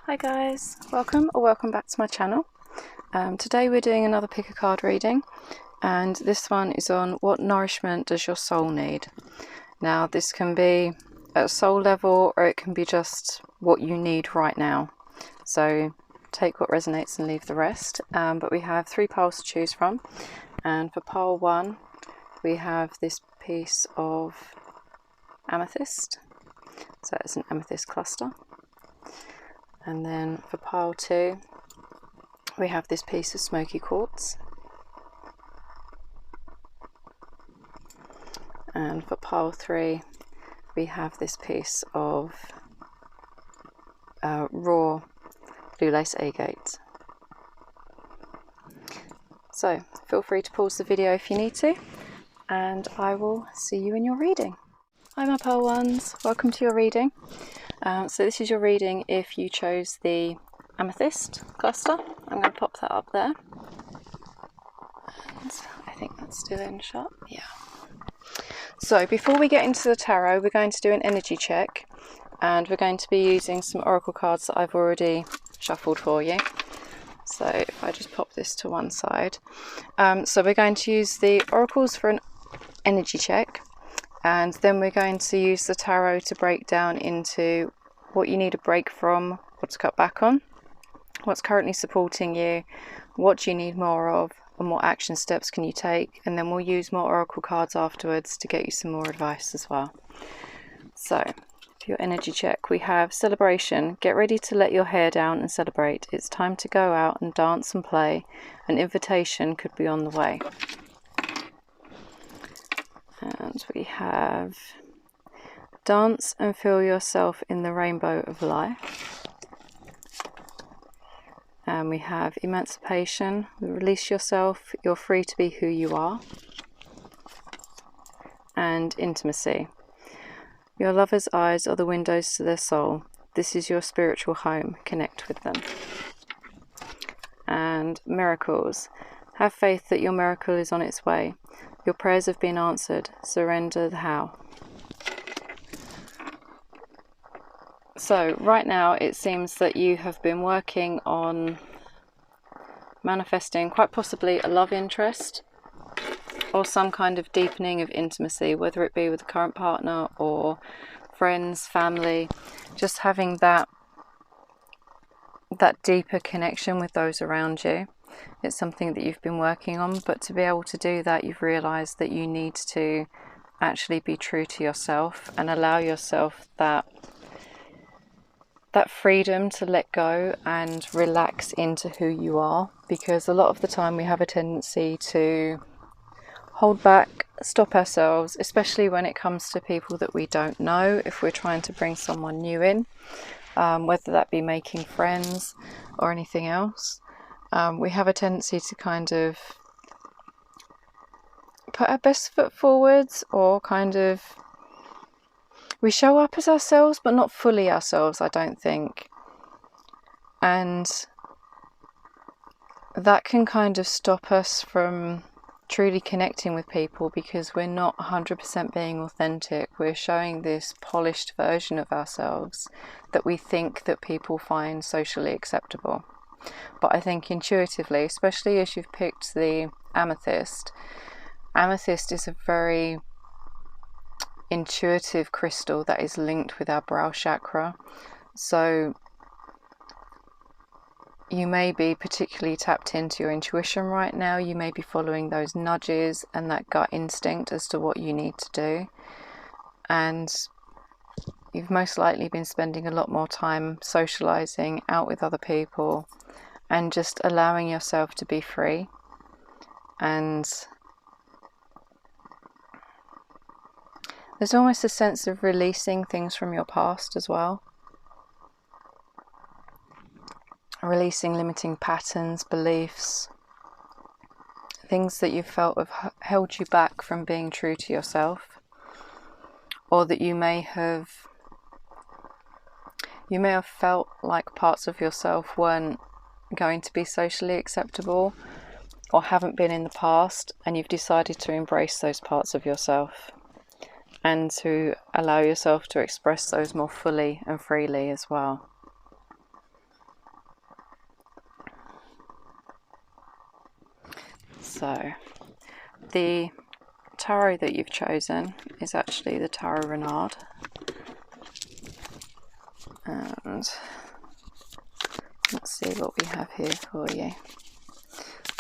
Hi guys, welcome back to my channel. Today we're doing another pick a card reading, and this one is on what nourishment does your soul need. Now this can be at a soul level or it can be just what you need right now, so take what resonates and leave the rest. But we have 3 piles to choose from, and for pile 1 we have this piece of amethyst, so it's an amethyst cluster. And then for pile 2 we have this piece of smoky quartz, and for pile 3 we have this piece of raw blue lace agate. So feel free to pause the video if you need to, and I will see you in your reading. Hi my pile ones, welcome to your reading. So this is your reading if you chose the amethyst cluster. I'm going to pop that up there. And I think that's still in shot. Yeah. So before we get into the tarot, we're going to do an energy check, and we're going to be using some oracle cards that I've already shuffled for you. So if I just pop this to one side. So we're going to use the oracles for an energy check, and then we're going to use the tarot to break down into what you need a break from, what to cut back on, what's currently supporting you, what do you need more of, and what action steps can you take. And then we'll use more oracle cards afterwards to get you some more advice as well. So for your energy check we have celebration. Get ready to let your hair down and celebrate. It's time to go out and dance and play. An invitation could be on the way. And we have dance and feel yourself in the rainbow of life. And we have emancipation. Release yourself. You're free to be who you are. And intimacy. Your lover's eyes are the windows to their soul. This is your spiritual home. Connect with them. And miracles. Have faith that your miracle is on its way. Your prayers have been answered. Surrender the how. So right now it seems that you have been working on manifesting quite possibly a love interest or some kind of deepening of intimacy, whether it be with a current partner or friends, family, just having that deeper connection with those around you. It's something that you've been working on, but to be able to do that you've realized that you need to actually be true to yourself and allow yourself that freedom to let go and relax into who you are, because a lot of the time we have a tendency to hold back, stop ourselves, especially when it comes to people that we don't know. If we're trying to bring someone new in, whether that be making friends or anything else, we have a tendency to kind of put our best foot forwards, or kind of we show up as ourselves but not fully ourselves, I don't think. And that can kind of stop us from truly connecting with people, because we're not 100% being authentic. We're showing this polished version of ourselves that we think that people find socially acceptable. But I think intuitively, especially as you've picked the amethyst is a very intuitive crystal that is linked with our brow chakra. So you may be particularly tapped into your intuition right now. You may be following those nudges and that gut instinct as to what you need to do. And you've most likely been spending a lot more time socializing, out with other people, and just allowing yourself to be free. And there's almost a sense of releasing things from your past as well. Releasing limiting patterns, beliefs, things that you felt have held you back from being true to yourself, or that you may have felt like parts of yourself weren't going to be socially acceptable or haven't been in the past, and you've decided to embrace those parts of yourself and to allow yourself to express those more fully and freely as well. So the tarot that you've chosen is actually the Tarot Renard, and let's see what we have here for you.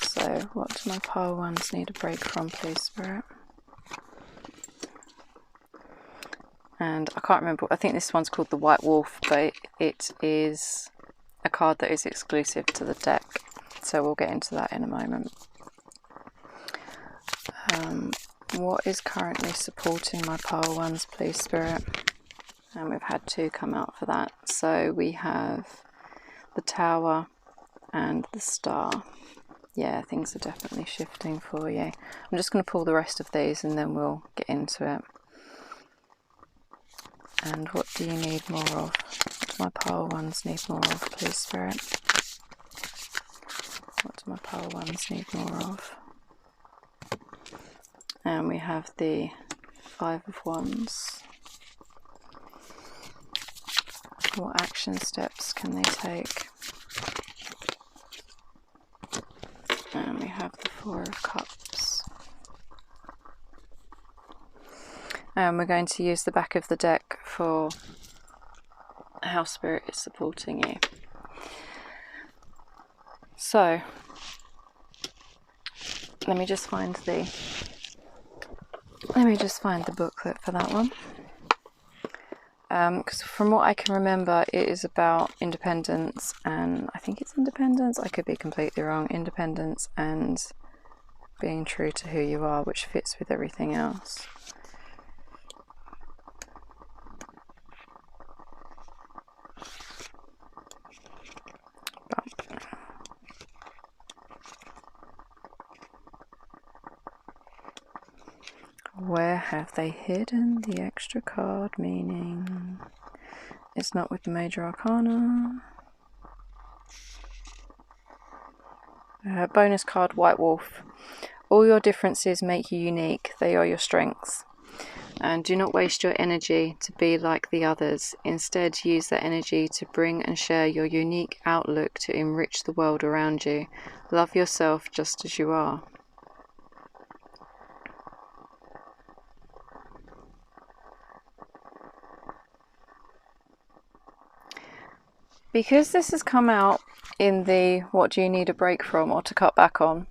So what do my pile ones need a break from, please, Spirit? And I can't remember, I think this one's called the White Wolf, but it is a card that is exclusive to the deck, so we'll get into that in a moment. What is currently supporting my pile ones, please, Spirit? And we've had 2 come out for that. So we have the Tower and the Star. Yeah, things are definitely shifting for you. I'm just going to pull the rest of these and then we'll get into it. And what do you need more of? What do my pile ones need more of, please, Spirit? What do my pile ones need more of? And we have the 5 of Wands. What action steps can they take? And we have the 4 of Cups. And we're going to use the back of the deck for how Spirit is supporting you. So, let me just find the booklet for that one. Because from what I can remember, it is about independence, and I think it's independence, I could be completely wrong, independence and being true to who you are, which fits with everything else. Where have they hidden the extra card meaning? It's not with the Major Arcana. Bonus card, White Wolf. All your differences make you unique. They are your strengths. And do not waste your energy to be like the others. Instead, use that energy to bring and share your unique outlook to enrich the world around you. Love yourself just as you are. Because this has come out in the what do you need a break from or to cut back on,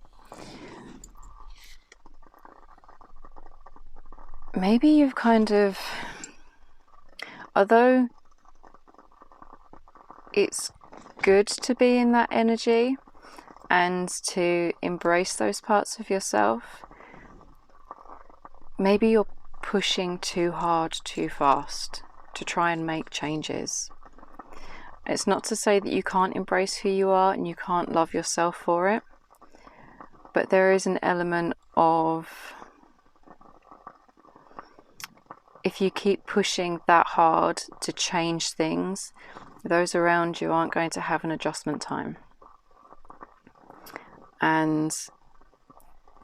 maybe you've kind of, although it's good to be in that energy and to embrace those parts of yourself, maybe you're pushing too hard too fast to try and make changes. It's not to say that you can't embrace who you are and you can't love yourself for it, but there is an element of, if you keep pushing that hard to change things, those around you aren't going to have an adjustment time. And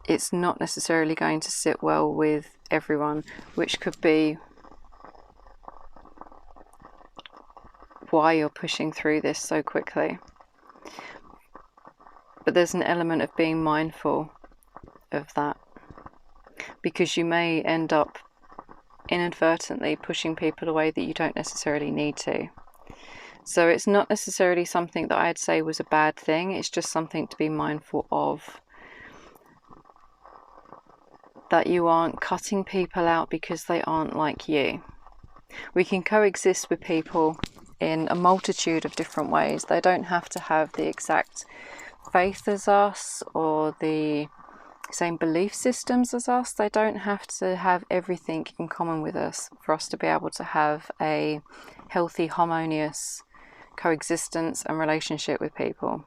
it's not necessarily going to sit well with everyone, which could be why you're pushing through this so quickly. But there's an element of being mindful of that, because you may end up inadvertently pushing people away that you don't necessarily need to. So it's not necessarily something that I'd say was a bad thing, it's just something to be mindful of, that you aren't cutting people out because they aren't like you. We can coexist with people in a multitude of different ways. They don't have to have the exact faith as us or the same belief systems as us. They don't have to have everything in common with us for us to be able to have a healthy, harmonious coexistence and relationship with people.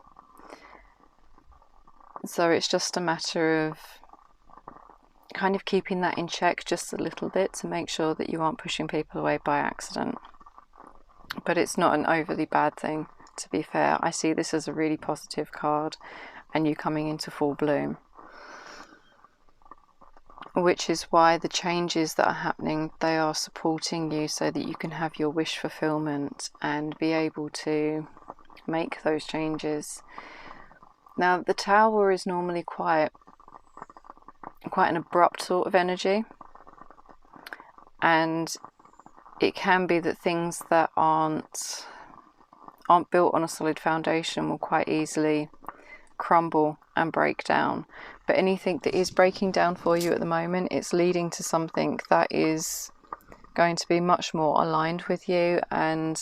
So it's just a matter of kind of keeping that in check just a little bit to make sure that you aren't pushing people away by accident. But it's not an overly bad thing, to be fair. I see this as a really positive card and you coming into full bloom, which is why the changes that are happening, they are supporting you so that you can have your wish fulfillment and be able to make those changes. Now, the Tower is normally quite quite an abrupt sort of energy, and it can be that things that aren't built on a solid foundation will quite easily crumble and break down. But anything that is breaking down for you at the moment, it's leading to something that is going to be much more aligned with you and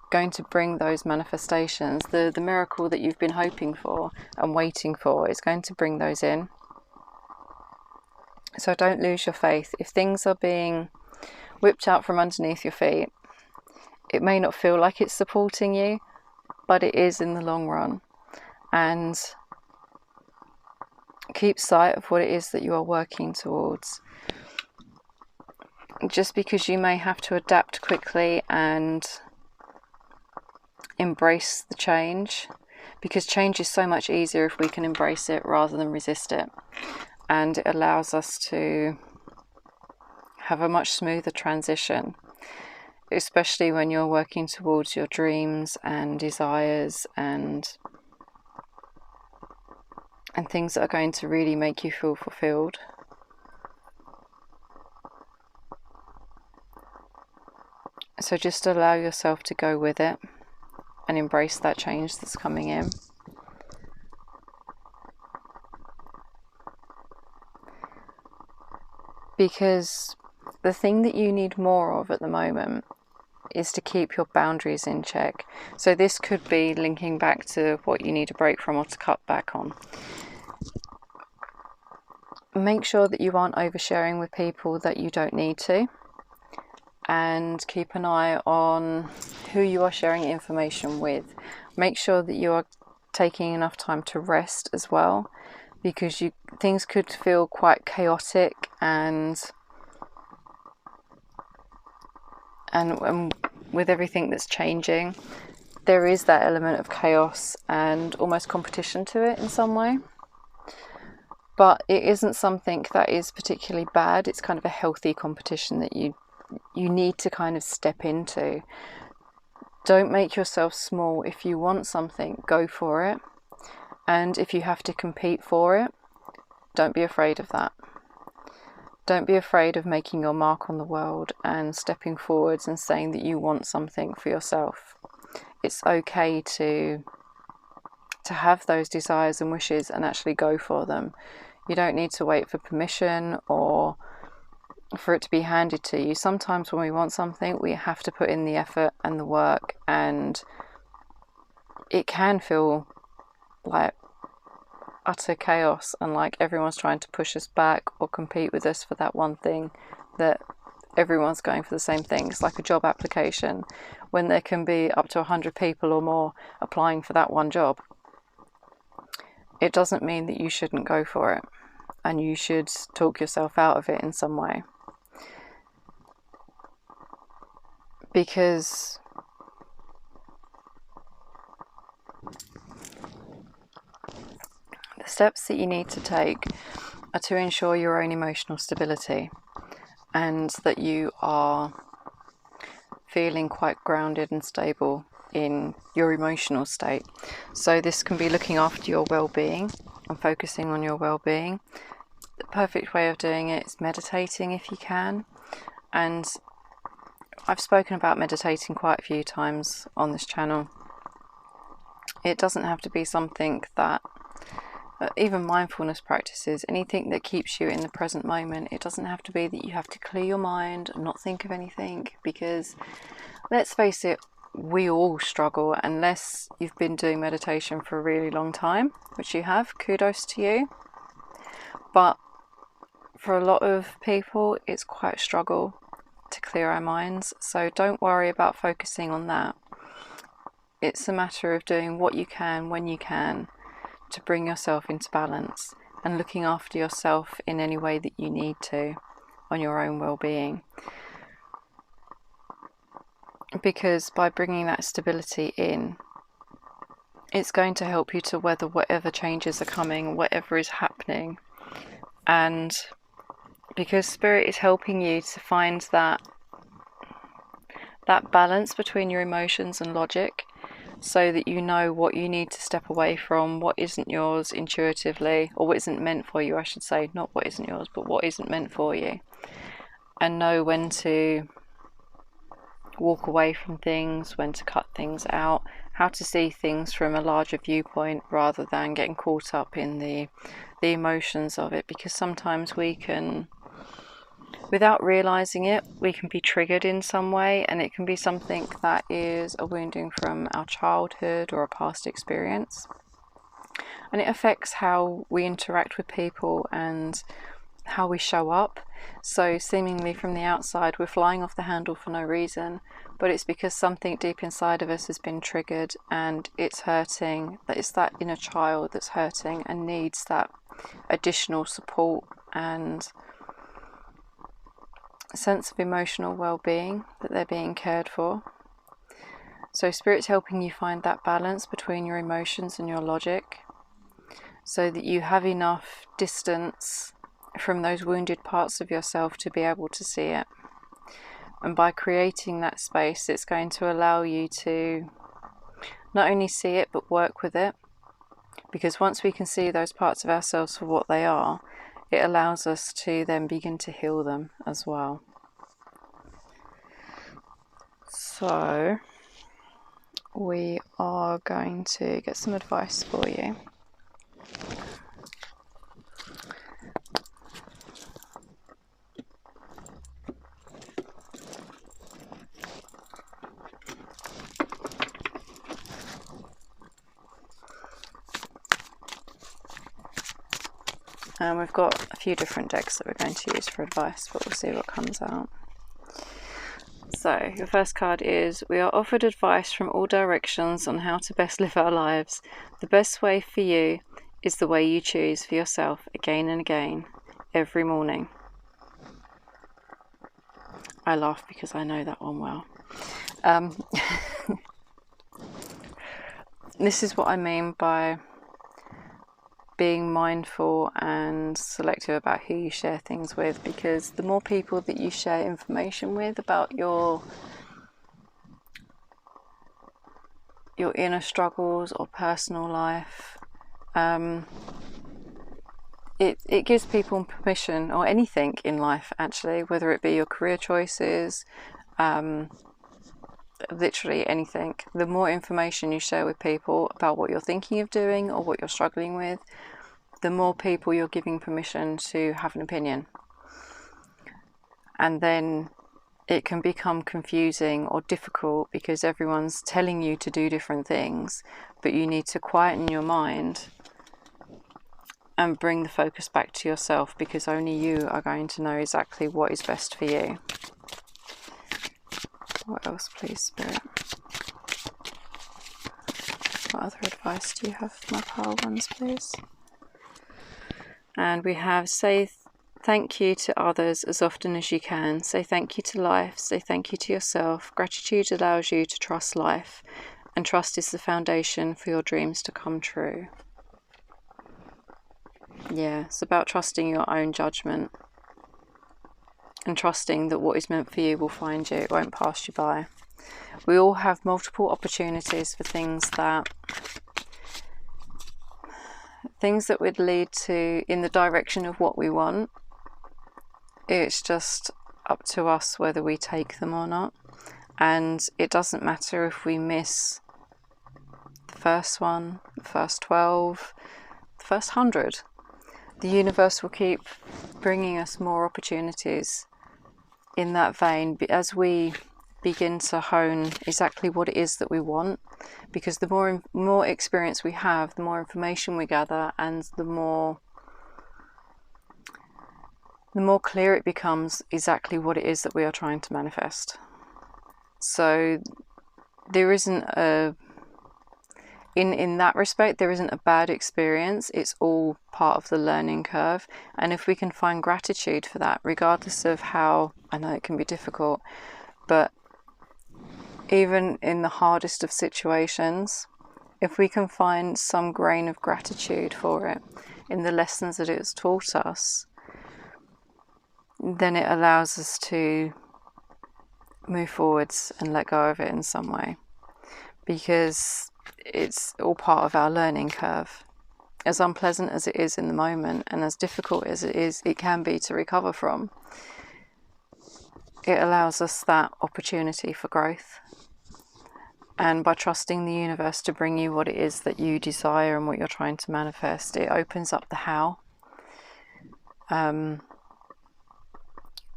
going to bring those manifestations. The miracle that you've been hoping for and waiting for is going to bring those in. So don't lose your faith. If things are being whipped out from underneath your feet, it may not feel like it's supporting you, but it is in the long run. And keep sight of what it is that you are working towards. Just because you may have to adapt quickly and embrace the change, because change is so much easier if we can embrace it rather than resist it, and it allows us to have a much smoother transition, especially when you're working towards your dreams and desires and things that are going to really make you feel fulfilled. So just allow yourself to go with it and embrace that change that's coming in. Because the thing that you need more of at the moment is to keep your boundaries in check. So this could be linking back to what you need a break from or to cut back on. Make sure that you aren't oversharing with people that you don't need to. And keep an eye on who you are sharing information with. Make sure that you are taking enough time to rest as well, because things could feel quite chaotic and with everything that's changing, there is that element of chaos and almost competition to it in some way. But it isn't something that is particularly bad. It's kind of a healthy competition that you need to kind of step into. Don't make yourself small. If you want something, go for it. And if you have to compete for it, don't be afraid of that. Don't be afraid of making your mark on the world and stepping forwards and saying that you want something for yourself. It's okay to have those desires and wishes and actually go for them. You don't need to wait for permission or for it to be handed to you. Sometimes when we want something, we have to put in the effort and the work, and it can feel like utter chaos and like everyone's trying to push us back or compete with us for that one thing, that everyone's going for the same thing. It's like a job application when there can be up to 100 people or more applying for that one job. It doesn't mean that you shouldn't go for it, and you should talk yourself out of it in some way. Because the steps that you need to take are to ensure your own emotional stability and that you are feeling quite grounded and stable in your emotional state. So this can be looking after your well-being and focusing on your well-being. The perfect way of doing it is meditating if you can. And I've spoken about meditating quite a few times on this channel. It doesn't have to be something that, even mindfulness practices, anything that keeps you in the present moment. It doesn't have to be that you have to clear your mind and not think of anything, because let's face it, we all struggle unless you've been doing meditation for a really long time, which you have. Kudos to you. But for a lot of people, it's quite a struggle to clear our minds. So don't worry about focusing on that. It's a matter of doing what you can when you can to bring yourself into balance and looking after yourself in any way that you need to on your own well-being. Because by bringing that stability in, it's going to help you to weather whatever changes are coming, whatever is happening. And because Spirit is helping you to find that balance between your emotions and logic, so that you know what you need to step away from, what isn't yours intuitively, or what isn't meant for you, I should say, not what isn't yours, but what isn't meant for you, and know when to walk away from things, when to cut things out, how to see things from a larger viewpoint rather than getting caught up in the emotions of it, because sometimes we can, without realizing it, we can be triggered in some way, and it can be something that is a wounding from our childhood or a past experience, and it affects how we interact with people and how we show up. So seemingly from the outside we're flying off the handle for no reason, but it's because something deep inside of us has been triggered and it's hurting. That it's that inner child that's hurting and needs that additional support and sense of emotional well-being, that they're being cared for. So Spirit's helping you find that balance between your emotions and your logic, so that you have enough distance from those wounded parts of yourself to be able to see it. And by creating that space, it's going to allow you to not only see it but work with it, because once we can see those parts of ourselves for what they are, it allows us to then begin to heal them as well. So we are going to get some advice for you. And we've got a few different decks that we're going to use for advice, but we'll see what comes out. So your first card is, we are offered advice from all directions on how to best live our lives. The best way for you is the way you choose for yourself again and again, every morning. I laugh because I know that one well. This is what I mean by being mindful and selective about who you share things with, because the more people that you share information with about your inner struggles or personal life, it gives people permission, or anything in life actually, whether it be your career choices, literally anything. The more information you share with people about what you're thinking of doing or what you're struggling with, the more people you're giving permission to have an opinion. And then it can become confusing or difficult because everyone's telling you to do different things, but you need to quieten your mind and bring the focus back to yourself, because only you are going to know exactly what is best for you. What else, please, Spirit? What other advice do you have for my pile ones, please? And we have, say thank you to others as often as you can. Say thank you to life. Say thank you to yourself. Gratitude allows you to trust life, and trust is the foundation for your dreams to come true. Yeah, it's about trusting your own judgment and trusting that what is meant for you will find you. It won't pass you by. We all have multiple opportunities for things that would lead to in the direction of what we want. It's just up to us whether we take them or not. And it doesn't matter if we miss the first one, the first 12, the first 100. The universe will keep bringing us more opportunities in that vein as we begin to hone exactly what it is that we want, because the more experience we have, the more information we gather, and the more clear it becomes exactly what it is that we are trying to manifest. So there isn't in that respect, there isn't a bad experience. It's all part of the learning curve. And if we can find gratitude for that, regardless of how, I know it can be difficult, but even in the hardest of situations, if we can find some grain of gratitude for it in the lessons that it's taught us, then it allows us to move forwards and let go of it in some way. because it's all part of our learning curve. As unpleasant as it is in the moment, and as difficult as it can be to recover from, it allows us that opportunity for growth. And by trusting the universe to bring you what it is that you desire and what you're trying to manifest, it opens up the how.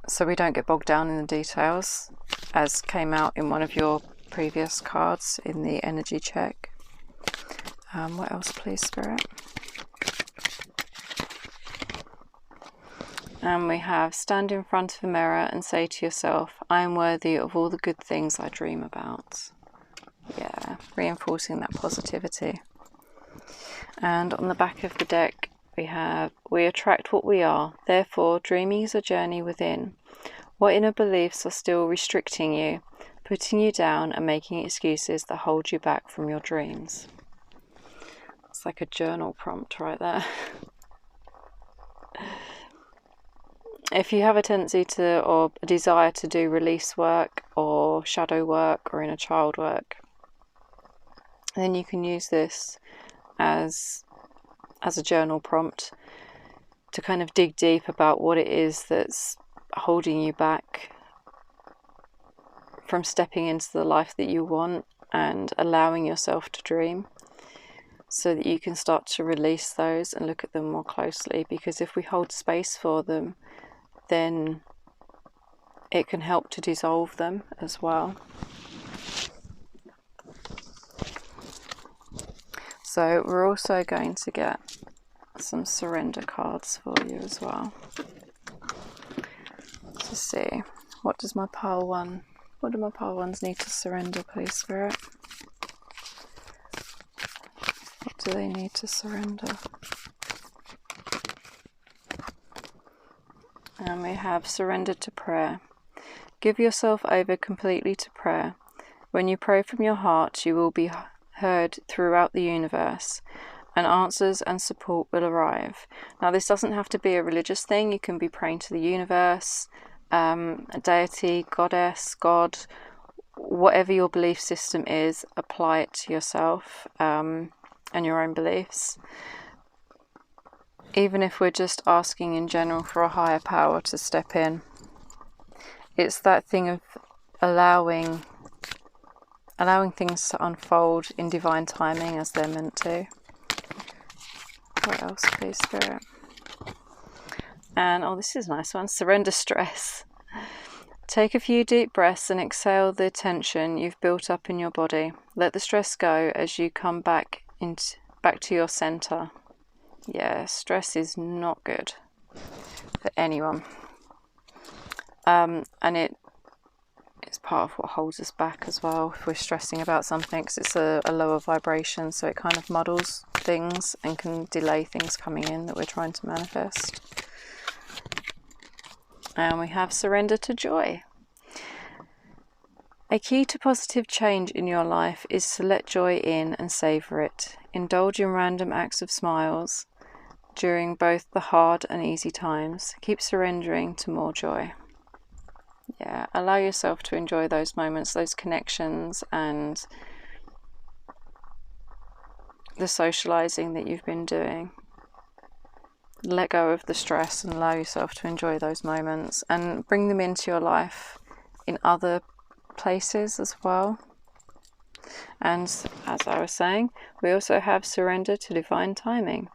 So we don't get bogged down in the details, as came out in one of your previous cards in the energy check. What else, please, Spirit? And we have, stand in front of a mirror and say to yourself, I am worthy of all the good things I dream about. Yeah, reinforcing that positivity. And on the back of the deck, we have, we attract what we are. Therefore, dreaming is a journey within. What inner beliefs are still restricting you, putting you down and making excuses that hold you back from your dreams? It's like a journal prompt right there. If you have a tendency to, or a desire to do release work or shadow work or inner child work, then you can use this as a journal prompt to kind of dig deep about what it is that's holding you back from stepping into the life that you want and allowing yourself to dream, so that you can start to release those and look at them more closely. Because if we hold space for them, then it can help to dissolve them as well. So we're also going to get some surrender cards for you as well, to see what do my pile ones need to surrender, please, Spirit? What do they need to surrender? And we have surrendered to prayer. Give yourself over completely to prayer. When you pray from your heart, you will be heard throughout the universe, and answers and support will arrive. Now, this doesn't have to be a religious thing. You can be praying to the universe, a deity, goddess, God, whatever your belief system is, apply it to yourself and your own beliefs. Even if we're just asking in general for a higher power to step in, it's that thing of allowing things to unfold in divine timing as they're meant to. What else, please, Spirit? And, oh, this is a nice one. Surrender stress. Take a few deep breaths and exhale the tension you've built up in your body. Let the stress go as you come back to your center. Yeah, stress is not good for anyone. And it's part of what holds us back as well if we're stressing about something, because it's a lower vibration, so it kind of muddles things and can delay things coming in that we're trying to manifest. And we have surrender to joy. A key to positive change in your life is to let joy in and savor it. Indulge in random acts of smiles during both the hard and easy times. Keep surrendering to more joy. Yeah, allow yourself to enjoy those moments, those connections, and the socializing that you've been doing. Let go of the stress and allow yourself to enjoy those moments, and bring them into your life in other places as well. And as I was saying, we also have surrender to divine timing.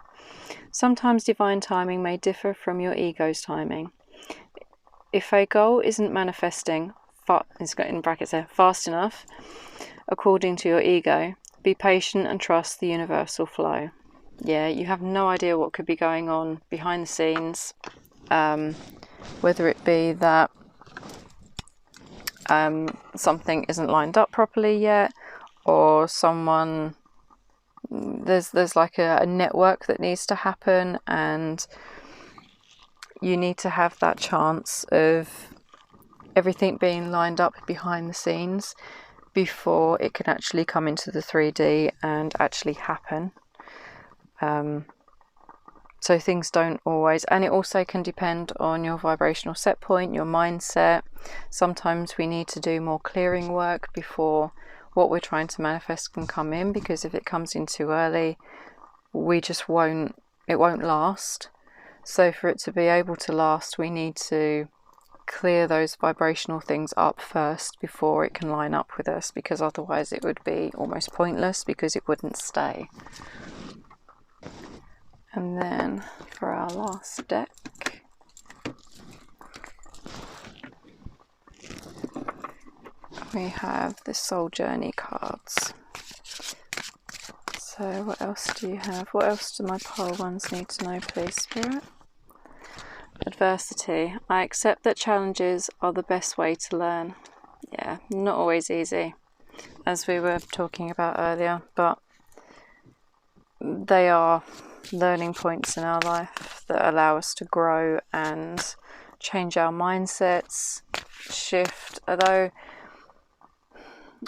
Sometimes divine timing may differ from your ego's timing. If a goal isn't manifesting, it's got in brackets there, fast enough, according to your ego, be patient and trust the universal flow. Yeah, you have no idea what could be going on behind the scenes, whether it be that something isn't lined up properly yet, or there's like a network that needs to happen, and you need to have that chance of everything being lined up behind the scenes before it can actually come into the 3D and actually happen. So things don't always, and it also can depend on your vibrational set point, your mindset. Sometimes we need to do more clearing work before what we're trying to manifest can come in, because if it comes in too early, it won't last. So for it to be able to last, we need to clear those vibrational things up first before it can line up with us, because otherwise it would be almost pointless, because it wouldn't stay. And then for our last deck, we have the Soul Journey cards. So what else do you have? What else do my pile ones need to know, please, Spirit? Adversity. I accept that challenges are the best way to learn. Yeah, not always easy, as we were talking about earlier, but they are learning points in our life that allow us to grow and change our mindsets, shift, although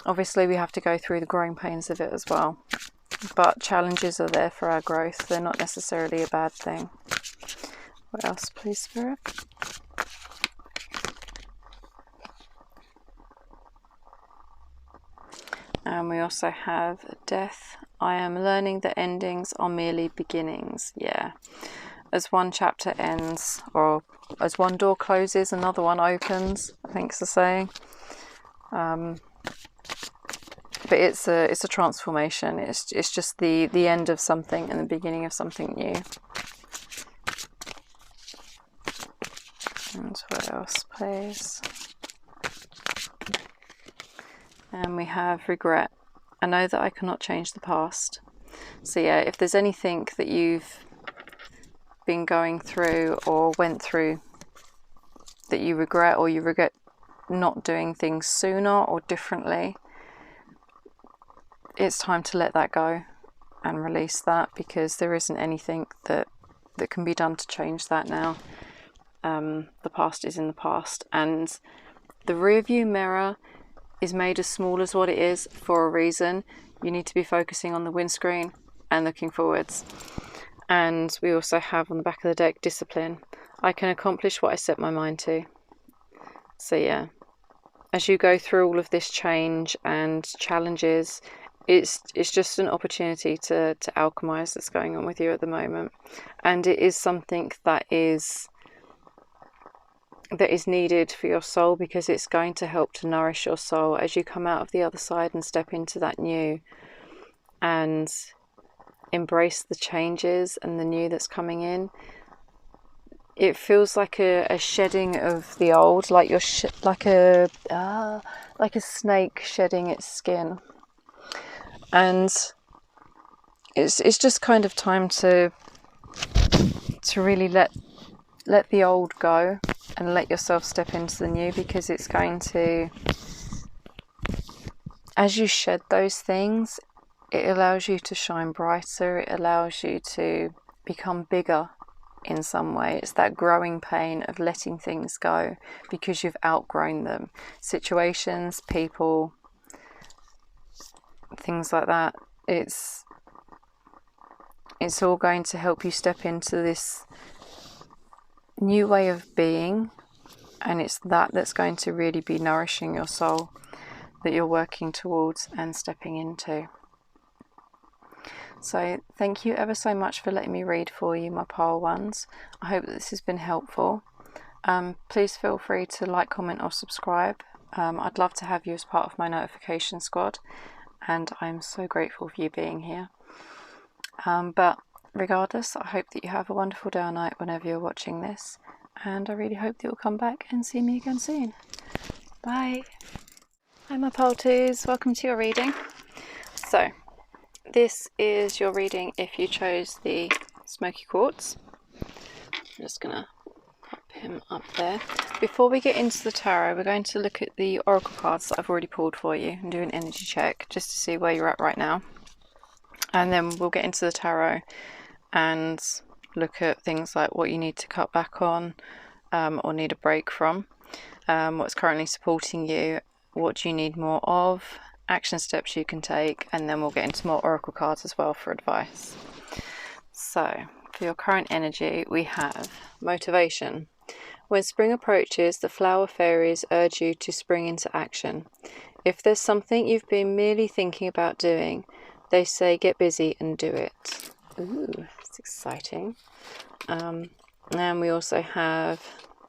obviously we have to go through the growing pains of it as well. But challenges are there for our growth. They're not necessarily a bad thing. What else, please, Spirit? And we also have death. I am learning that endings are merely beginnings. Yeah. As one chapter ends, or as one door closes, another one opens, I think it's the saying. But it's a transformation. It's just the end of something and the beginning of something new. And what else, please? And we have regret. I know that I cannot change the past. So yeah, if there's anything that you've been going through or went through that you regret, or you regret not doing things sooner or differently, it's time to let that go and release that, because there isn't anything that can be done to change that now. The past is in the past, and the rear view mirror is made as small as what it is for a reason. You need to be focusing on the windscreen and looking forwards. And we also have on the back of the deck, discipline. I can accomplish what I set my mind to. So yeah, as you go through all of this change and challenges, it's just an opportunity to alchemize that's going on with you at the moment. And it is something that is needed for your soul, because it's going to help to nourish your soul as you come out of the other side and step into that new and embrace the changes and the new that's coming in. It feels like a shedding of the old, like you're like a snake shedding its skin, and it's just kind of time to really let the old go and let yourself step into the new, because it's going to, as you shed those things, it allows you to shine brighter, it allows you to become bigger in some way. It's that growing pain of letting things go because you've outgrown them. Situations, people, things like that. It's all going to help you step into this new way of being, and it's that's going to really be nourishing your soul, that you're working towards and stepping into. So thank you ever so much for letting me read for you, my pile ones. I hope that this has been helpful. Please feel free to like, comment or subscribe. I'd love to have you as part of my notification squad, and I'm so grateful for you being here. But regardless, I hope that you have a wonderful day or night whenever you're watching this, and I really hope that you'll come back and see me again soon. Bye. Hi my pile twos, welcome to your reading. So this is your reading if you chose the smoky quartz. I'm just gonna pop him up there. Before we get into the tarot, we're going to look at the oracle cards that I've already pulled for you and do an energy check just to see where you're at right now. And then we'll get into the tarot and look at things like what you need to cut back on or need a break from, what's currently supporting you, what do you need more of, action steps you can take, and then we'll get into more oracle cards as well for advice. So for your current energy, we have motivation. When spring approaches, the flower fairies urge you to spring into action. If there's something you've been merely thinking about doing, they say get busy and do it. Ooh, it's exciting. And we also have,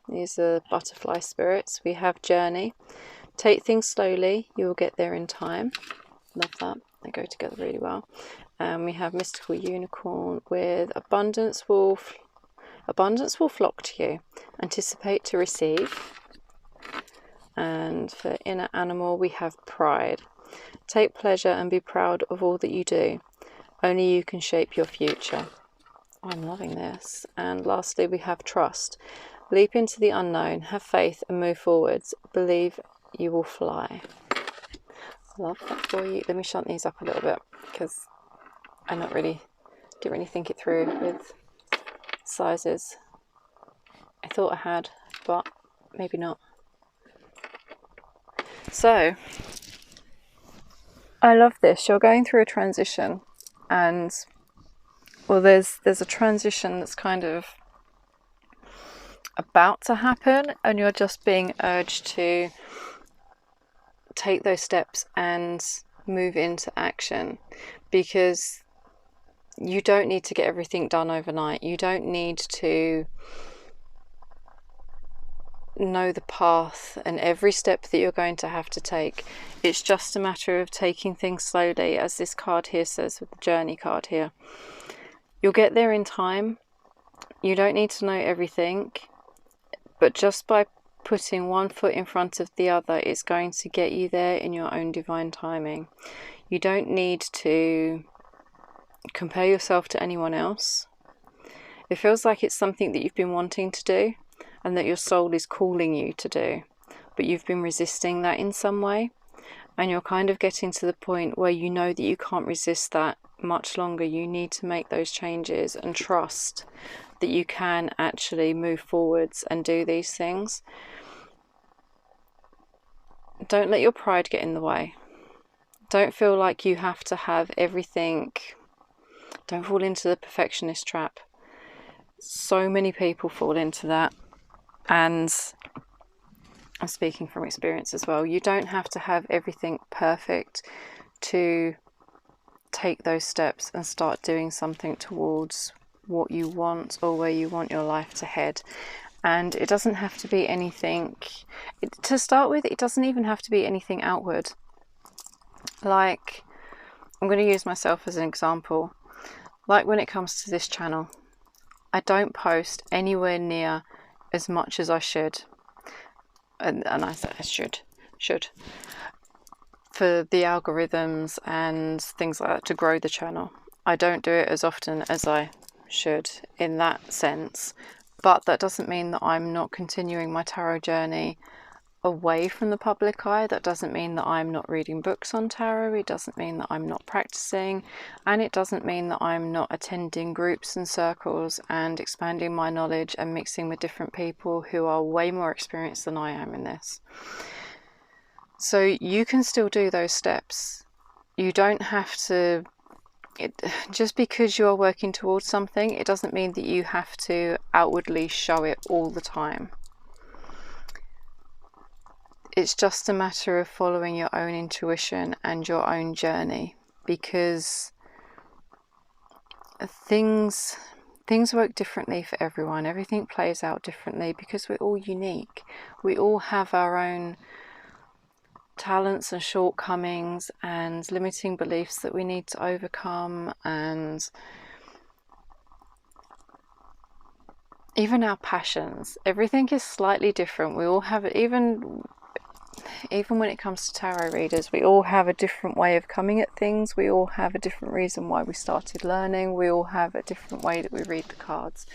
these are butterfly spirits. We have journey. Take things slowly, you will get there in time. Love that. They go together really well. And we have mystical unicorn with abundance will flock to you. Anticipate to receive. And for inner animal, we have pride. Take pleasure and be proud of all that you do. Only you can shape your future. I'm loving this. And lastly, we have trust. Leap into the unknown, have faith and move forwards. Believe you will fly. Love that for you. Let me shunt these up a little bit because I didn't really think it through with sizes. I thought I had, but maybe not. So, I love this. You're going through a transition, and well, there's a transition that's kind of about to happen, and you're just being urged to take those steps and move into action, because you don't need to get everything done overnight. You don't need to know the path and every step that you're going to have to take. It's just a matter of taking things slowly, as this card here says with the journey card here. You'll get there in time. You don't need to know everything, but just by putting one foot in front of the other is going to get you there in your own divine timing. You don't need to compare yourself to anyone else. It feels like it's something that you've been wanting to do and that your soul is calling you to do, but you've been resisting that in some way, and you're kind of getting to the point where you know that you can't resist that much longer. You need to make those changes and trust that you can actually move forwards and do these things. Don't let your pride get in the way. Don't feel like you have to have everything. Don't fall into the perfectionist trap. So many people fall into that, and I'm speaking from experience as well. You don't have to have everything perfect to take those steps and start doing something towards what you want or where you want your life to head. And it doesn't have to be anything, to start with, it doesn't even have to be anything outward. Like, I'm going to use myself as an example. Like when it comes to this channel, I don't post anywhere near as much as I should. And I said I should. For the algorithms and things like that, to grow the channel. I don't do it as often as I should in that sense. But that doesn't mean that I'm not continuing my tarot journey away from the public eye. That doesn't mean that I'm not reading books on tarot. It doesn't mean that I'm not practicing, and it doesn't mean that I'm not attending groups and circles and expanding my knowledge and mixing with different people who are way more experienced than I am in this. So you can still do those steps. You don't have to, just because you are working towards something, it doesn't mean that you have to outwardly show it all the time. It's just a matter of following your own intuition and your own journey, because things work differently for everyone. Everything plays out differently because we're all unique. We all have our own talents and shortcomings and limiting beliefs that we need to overcome, and even our passions. Everything is slightly different. We all have it, even when it comes to tarot readers, we all have a different way of coming at things. We all have a different reason why we started learning. We all have a different way that we read the cards.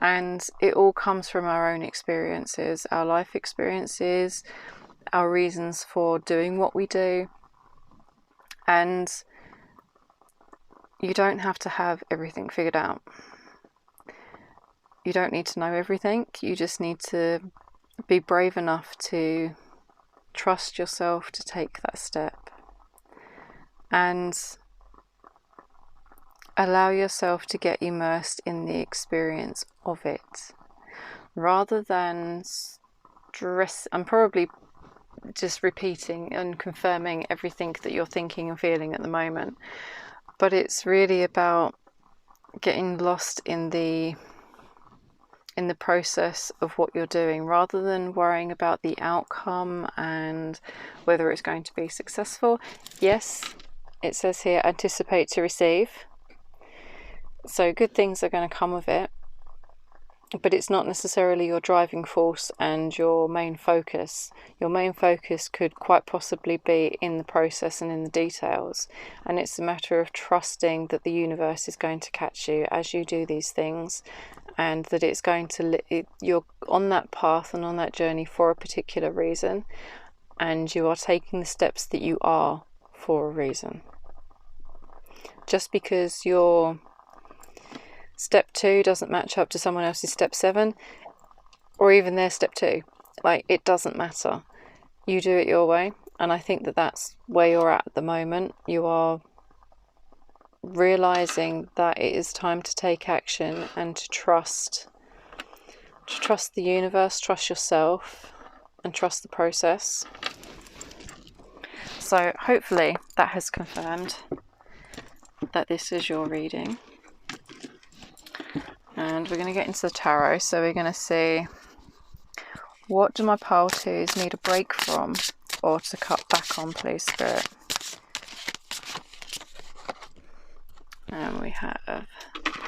And it all comes from our own experiences, our life experiences, our reasons for doing what we do. And you don't have to have everything figured out. You don't need to know everything. You just need to be brave enough to trust yourself to take that step and allow yourself to get immersed in the experience of it, rather than stress. I'm probably just repeating and confirming everything that you're thinking and feeling at the moment. But it's really about getting lost in the process of what you're doing, rather than worrying about the outcome and whether it's going to be successful. Yes, it says here, anticipate to receive. So good things are going to come of it, but it's not necessarily your driving force and your main focus. Your main focus could quite possibly be in the process and in the details, and it's a matter of trusting that the universe is going to catch you as you do these things, and that it's going to you're on that path and on that journey for a particular reason, and you are taking the steps that you are for a reason. Just because your step 2 doesn't match up to someone else's step 7, or even their step 2, like, it doesn't matter. You do it your way, and I think that that's where you're at the moment. You are realizing that it is time to take action and to trust the universe, trust yourself, and trust the process. So hopefully that has confirmed that this is your reading. And we're going to get into the tarot. So we're going to see, what do my pile twos need a break from or to cut back on, please, Spirit? And we have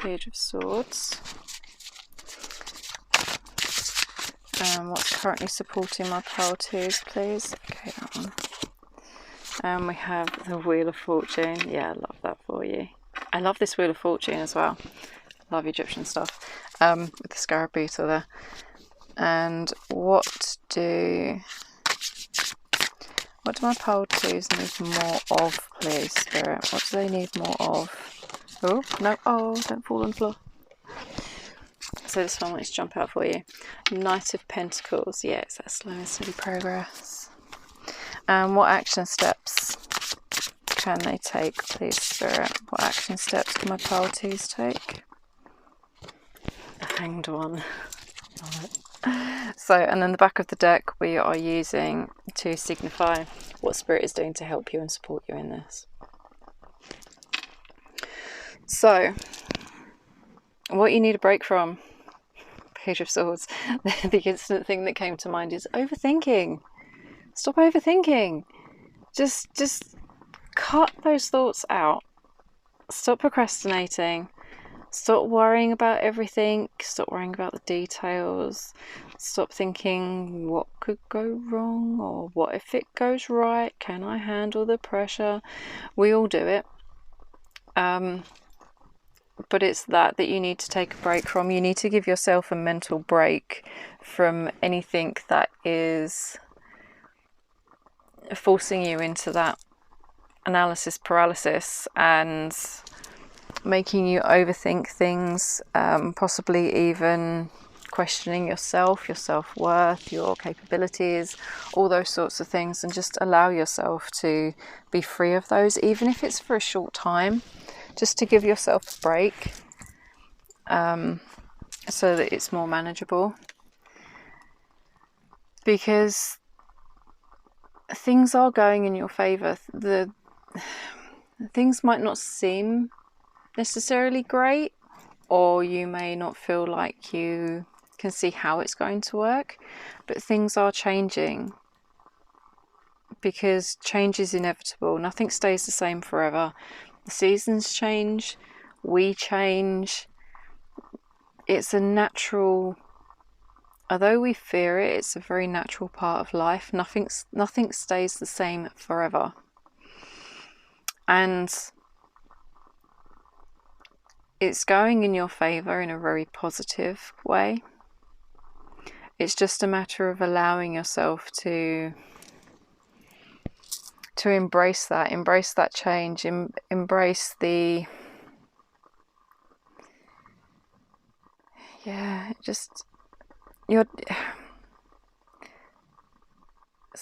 Page of Swords. And what's currently supporting my pile twos, please? Okay, that one. And we have the Wheel of Fortune. Yeah, I love that for you. I love this Wheel of Fortune as well. Love Egyptian stuff, with the scarab beetle there. And what do my pile twos need more of, please, Spirit? What do they need more of? Oh, no, oh, don't fall on the floor. So this one wants to jump out for you. Knight of Pentacles. Yeah, it's that slow and steady progress. And what action steps can they take, please, Spirit? What action steps can my pile twos take? The Hanged One. So, and then the back of the deck we are using to signify what Spirit is doing to help you and support you in this. So, what you need a break from, Page of Swords. The instant thing that came to mind is overthinking. Stop overthinking. Just cut those thoughts out. Stop procrastinating. Stop worrying about everything. Stop worrying about the details. Stop thinking, what could go wrong, or what if it goes right? Can I handle the pressure? We all do it. But it's that you need to take a break from. You need to give yourself a mental break from anything that is forcing you into that analysis paralysis and making you overthink things, possibly even questioning yourself, your self-worth, your capabilities, all those sorts of things, and just allow yourself to be free of those, even if it's for a short time, just to give yourself a break, so that it's more manageable. Because things are going in your favour. The things might not seem necessarily great, or you may not feel like you can see how it's going to work, but things are changing, because change is inevitable. Nothing stays the same forever. The seasons change, we change. It's a natural, although we fear it, it's a very natural part of life. Nothing stays the same forever. And it's going in your favour in a very positive way. It's just a matter of allowing yourself to embrace that change, embrace the, it's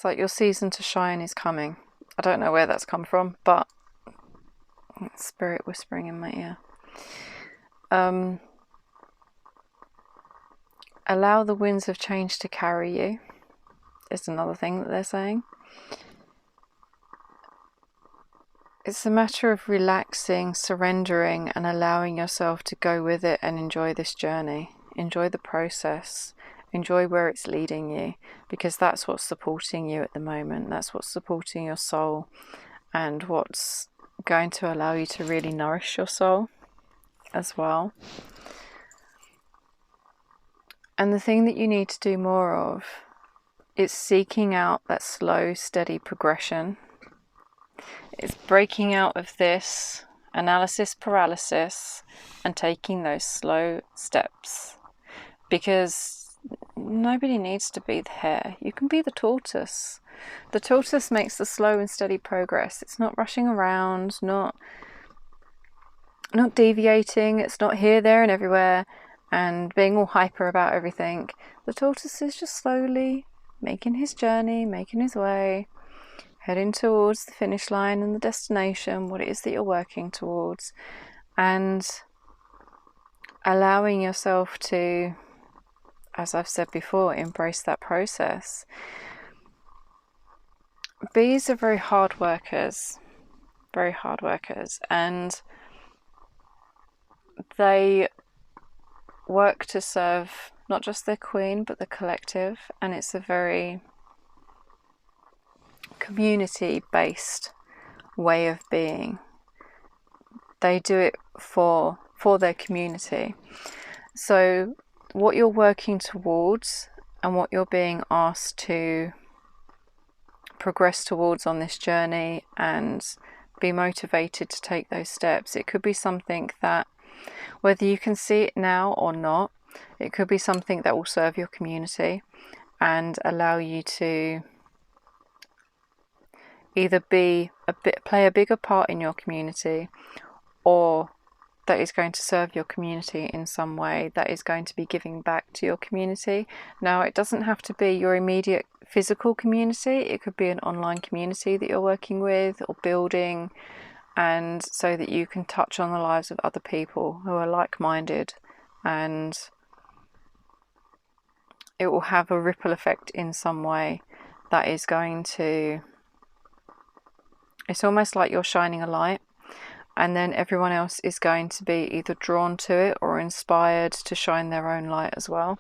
like your season to shine is coming. I don't know where that's come from, but Spirit whispering in my ear. Allow the winds of change to carry you. is another thing that they're saying. It's a matter of relaxing, surrendering, and allowing yourself to go with it and enjoy this journey. Enjoy the process. Enjoy where it's leading you, because that's what's supporting you at the moment. That's what's supporting your soul, and what's going to allow you to really nourish your soul as well. And the thing that you need to do more of is seeking out that slow, steady progression. It's breaking out of this analysis paralysis and taking those slow steps, because nobody needs to be the hare. You can be the tortoise. The tortoise makes the slow and steady progress. It's not rushing around, not deviating. It's not here, there and everywhere and being all hyper about everything. The tortoise is just slowly making his journey, making his way, heading towards the finish line and the destination, what it is that you're working towards, and allowing yourself to, as I've said before, embrace that process. Bees are very hard workers, and they work to serve not just their queen but the collective, and it's a very community-based way of being. They do it for their community. So what you're working towards and what you're being asked to progress towards on this journey and be motivated to take those steps, it could be something that, whether you can see it now or not, it could be something that will serve your community and allow you to either play a bigger part in your community, or that is going to serve your community in some way, that is going to be giving back to your community. Now, it doesn't have to be your immediate physical community. It could be an online community that you're working with or building, and so that you can touch on the lives of other people who are like-minded, and it will have a ripple effect in some way that is going to, it's almost like you're shining a light, and then everyone else is going to be either drawn to it or inspired to shine their own light as well.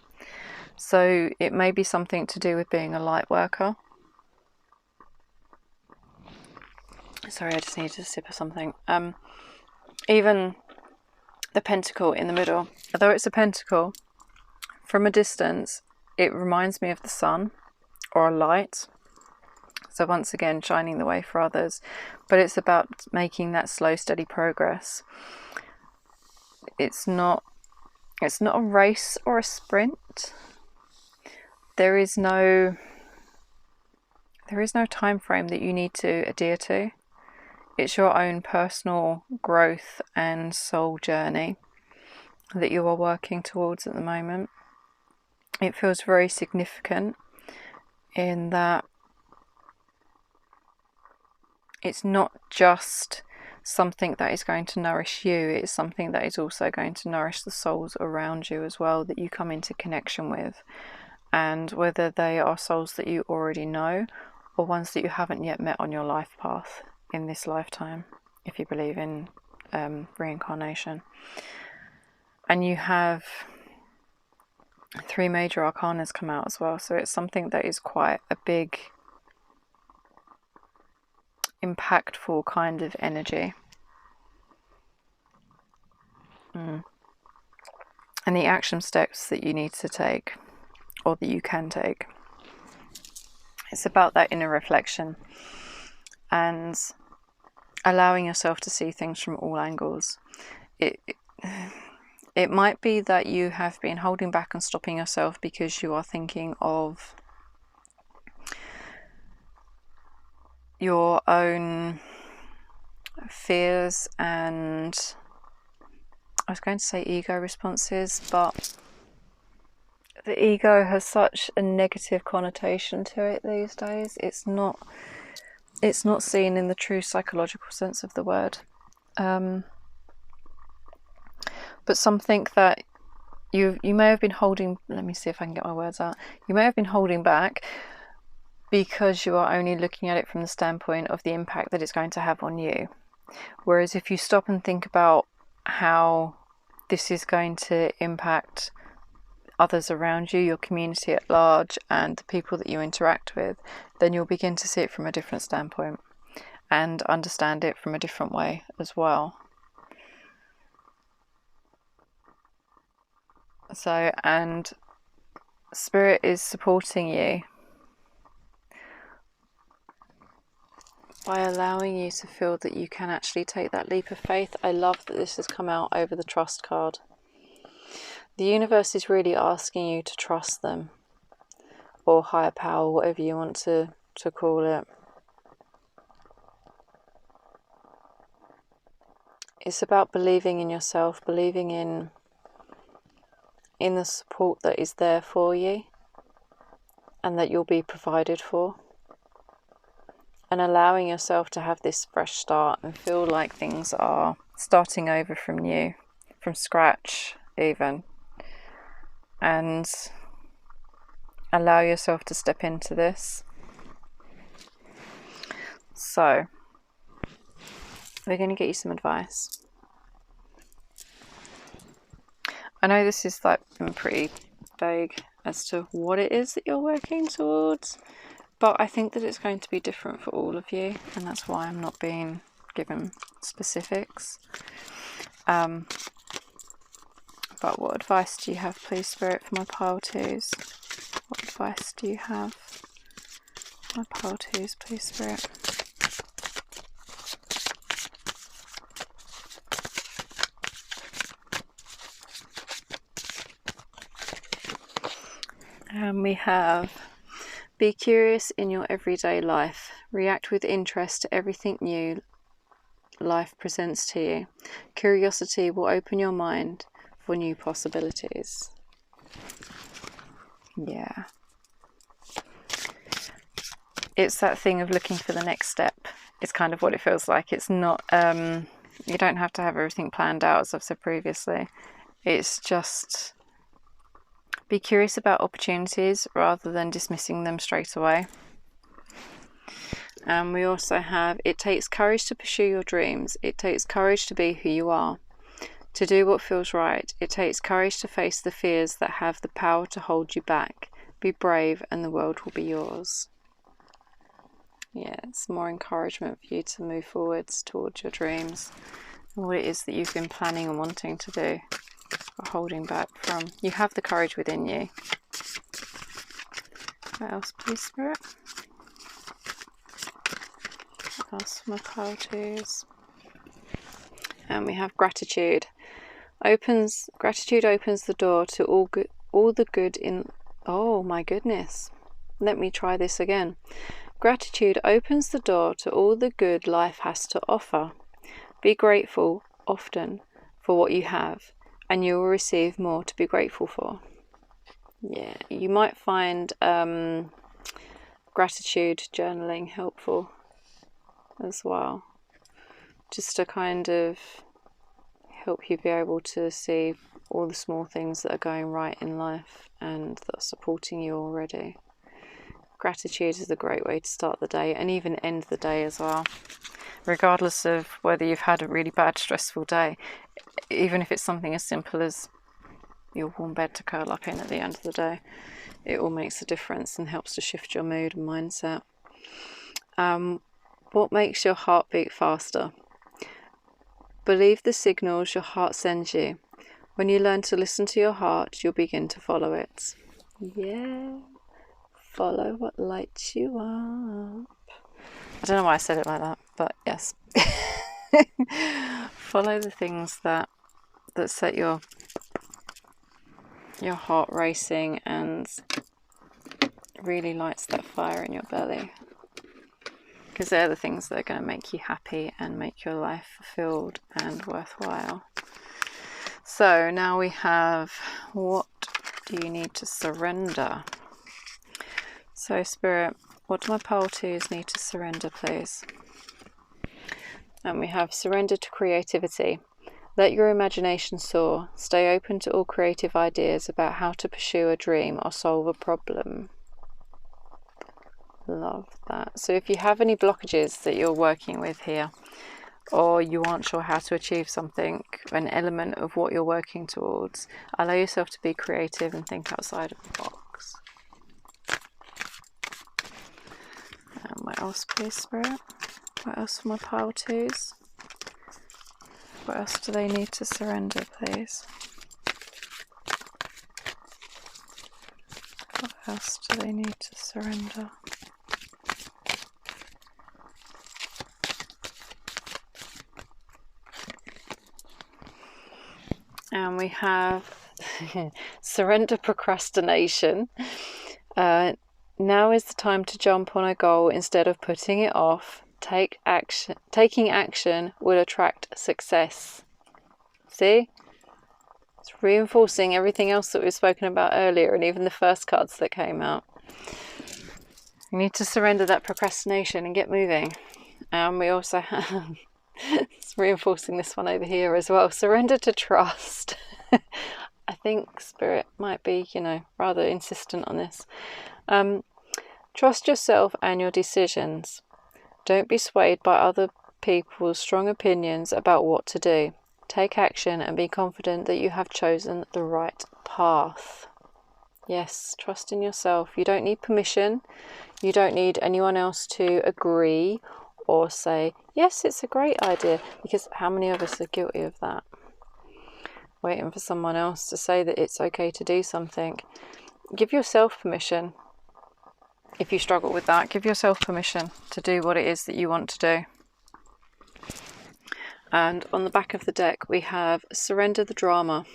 So it may be something to do with being a light worker. Sorry, I just needed a sip of something. Even the pentacle in the middle, although it's a pentacle, from a distance it reminds me of the sun or a light. So once again, shining the way for others, but it's about making that slow, steady progress. It's not a race or a sprint. There is no time frame that you need to adhere to. It's your own personal growth and soul journey that you are working towards at the moment. It feels very significant in that it's not just something that is going to nourish you, it's something that is also going to nourish the souls around you as well, that you come into connection with. And whether they are souls that you already know or ones that you haven't yet met on your life path in this lifetime, if you believe in reincarnation. And you have 3 major arcanas come out as well, so it's something that is quite a big, impactful kind of energy. And the action steps that you need to take, or that you can take, it's about that inner reflection and allowing yourself to see things from all angles. It might be that you have been holding back and stopping yourself because you are thinking of your own fears and, I was going to say ego responses, but the ego has such a negative connotation to it these days. It's not seen in the true psychological sense of the word. But something that you may have been holding, let me see if I can get my words out. You may have been holding back because you are only looking at it from the standpoint of the impact that it's going to have on you. Whereas if you stop and think about how this is going to impact others around you, your community at large, and the people that you interact with, then you'll begin to see it from a different standpoint and understand it from a different way as well. So, and Spirit is supporting you by allowing you to feel that you can actually take that leap of faith. I love that this has come out over the trust card. The universe is really asking you to trust them, or higher power, whatever you want to call it. It's about believing in yourself, believing in the support that is there for you and that you'll be provided for, and allowing yourself to have this fresh start and feel like things are starting over from new, from scratch even, and allow yourself to step into this. So we're going to get you some advice. I know this is like been pretty vague as to what it is that you're working towards, but I think that it's going to be different for all of you, and that's why I'm not being given specifics. But what advice do you have, please, Spirit, for my pile twos? What advice do you have for my pile twos, please, Spirit? And we have, be curious in your everyday life. React with interest to everything new life presents to you. Curiosity will open your mind for new possibilities. Yeah. It's that thing of looking for the next step. It's kind of what it feels like. It's not, you don't have to have everything planned out, as I've said previously. It's just be curious about opportunities rather than dismissing them straight away. And we also have, it takes courage to pursue your dreams. It takes courage to be who you are, to do what feels right. It takes courage to face the fears that have the power to hold you back. Be brave and the world will be yours. Yeah, it's more encouragement for you to move forwards towards your dreams and what it is that you've been planning and wanting to do, or holding back from. You have the courage within you. What else, please, Spirit? What else for my pile twos? And we have gratitude. Gratitude opens the door to all the good in. Oh my goodness. Let me try this again. Gratitude opens the door to all the good life has to offer. Be grateful often for what you have, and you will receive more to be grateful for. Yeah, you might find gratitude journaling helpful as well, just to kind of help you be able to see all the small things that are going right in life and that are supporting you already. Gratitude is a great way to start the day and even end the day as well, regardless of whether you've had a really bad, stressful day. Even if it's something as simple as your warm bed to curl up in at the end of the day, it all makes a difference and helps to shift your mood and mindset. What makes your heart beat faster? Believe the signals your heart sends you. When you learn to listen to your heart, you'll begin to follow it. Yeah, follow what lights you up. I don't know why I said it like that, but yes. Follow the things that set your heart racing and really lights that fire in your belly, because they're the things that are going to make you happy and make your life fulfilled and worthwhile. So now we have, what do you need to surrender? So Spirit, what do my pile twos need to surrender, please? And we have surrender to creativity. Let your imagination soar. Stay open to all creative ideas about how to pursue a dream or solve a problem. Love that. So if you have any blockages that you're working with here, or you aren't sure how to achieve something, an element of what you're working towards, allow yourself to be creative and think outside of the box. And what else, please, Spirit? What else for my pile twos? What else do they need to surrender, please? What else do they need to surrender? And we have surrender procrastination. Now is the time to jump on a goal instead of putting it off. Taking action will attract success. See? It's reinforcing everything else that we've spoken about earlier, and even the first cards that came out. You need to surrender that procrastination and get moving. And we also have, it's reinforcing this one over here as well, surrender to trust. I think Spirit might be, rather insistent on this. Trust yourself and your decisions. Don't be swayed by other people's strong opinions about what to do. Take action and be confident that you have chosen the right path. Yes, trust in yourself. You don't need permission. You don't need anyone else to agree or say, yes, it's a great idea. Because how many of us are guilty of that? Waiting for someone else to say that it's okay to do something. Give yourself permission. If you struggle with that, give yourself permission to do what it is that you want to do. And on the back of the deck, we have surrender the drama.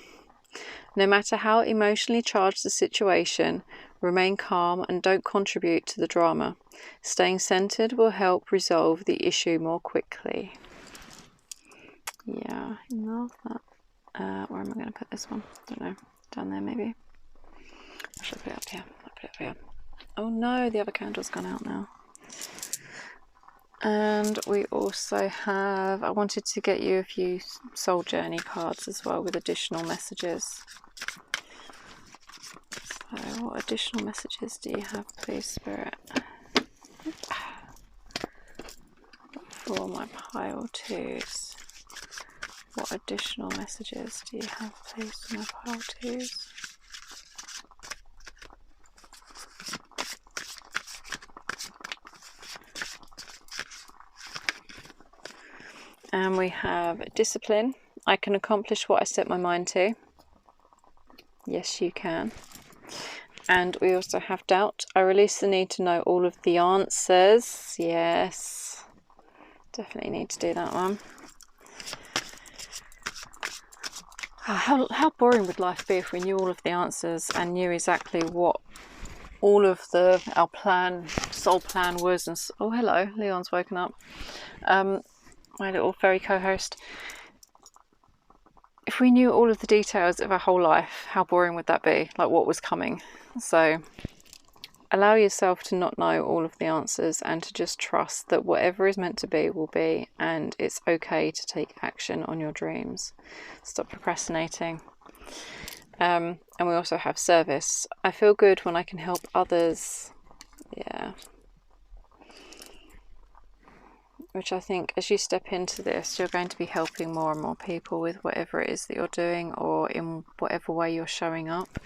No matter how emotionally charged the situation, remain calm and don't contribute to the drama. Staying centered will help resolve the issue more quickly. Yeah, I love that. Where am I going to put this one? I don't know. Down there, maybe. I should put it up here. I'll put it up here. Oh no, the other candle's gone out now. And we also have, I wanted to get you a few soul journey cards as well with additional messages. So what additional messages do you have, please, Spirit? For my pile twos. What additional messages do you have, please, for my pile twos? And we have discipline. I can accomplish what I set my mind to. Yes, you can. And we also have doubt. I release the need to know all of the answers. Yes, definitely need to do that one. How boring would life be if we knew all of the answers and knew exactly what all of our plan, soul plan was? And oh, hello, Leon's woken up. My little fairy co-host. If we knew all of the details of our whole life, how boring would that be? Like what was coming? So allow yourself to not know all of the answers and to just trust that whatever is meant to be will be, and it's okay to take action on your dreams. Stop procrastinating. And we also have service. I feel good when I can help others. Yeah. Which I think as you step into this, you're going to be helping more and more people with whatever it is that you're doing or in whatever way you're showing up.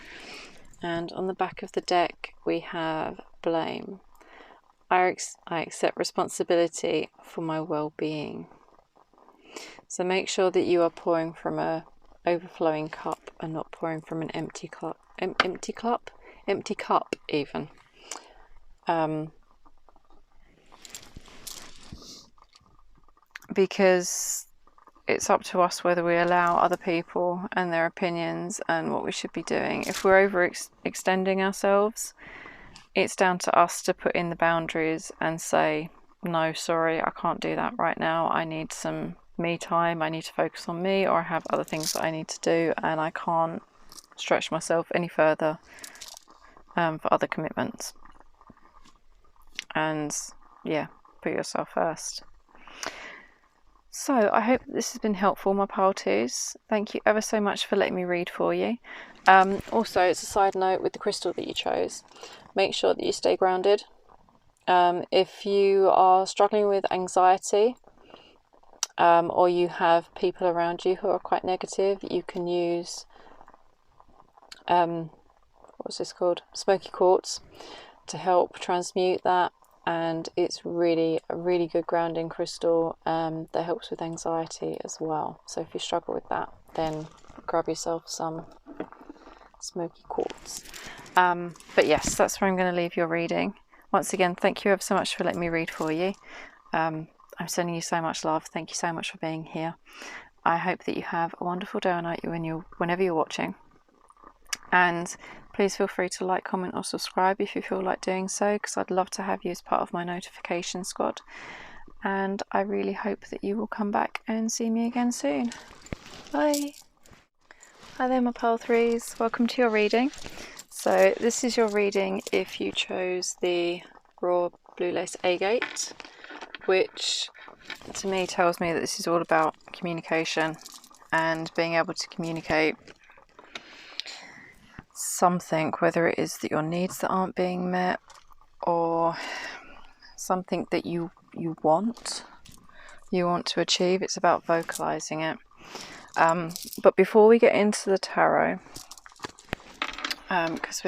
And on the back of the deck, we have blame. I accept responsibility for my well-being. So make sure that you are pouring from a overflowing cup and not pouring from an empty cup. Empty cup even. Because it's up to us whether we allow other people and their opinions and what we should be doing. If we're overextending ourselves, it's down to us to put in the boundaries and say, no, sorry, I can't do that right now. I need some me time. I need to focus on me, or I have other things that I need to do and I can't stretch myself any further for other commitments. And yeah, put yourself first. So I hope this has been helpful, my pile twos. Thank you ever so much for letting me read for you. Also, it's a side note with the crystal that you chose. Make sure that you stay grounded. If you are struggling with anxiety, or you have people around you who are quite negative, you can use what's this called? Smoky quartz, to help transmute that. And it's really a really good grounding crystal that helps with anxiety as well. So if you struggle with that, then grab yourself some smoky quartz. But yes, that's where I'm going to leave your reading. Once again, thank you ever so much for letting me read for you. I'm sending you so much love. Thank you so much for being here. I hope that you have a wonderful day or night whenever you're watching. And please feel free to like, comment or subscribe if you feel like doing so, because I'd love to have you as part of my notification squad. And I really hope that you will come back and see me again soon. Bye. Hi there, my Pearl Threes. Welcome to your reading. So this is your reading if you chose the Raw Blue Lace Agate, which to me tells me that this is all about communication and being able to communicate something, whether it is that your needs that aren't being met or something that you want to achieve. It's about vocalizing it. But before we get into the tarot, because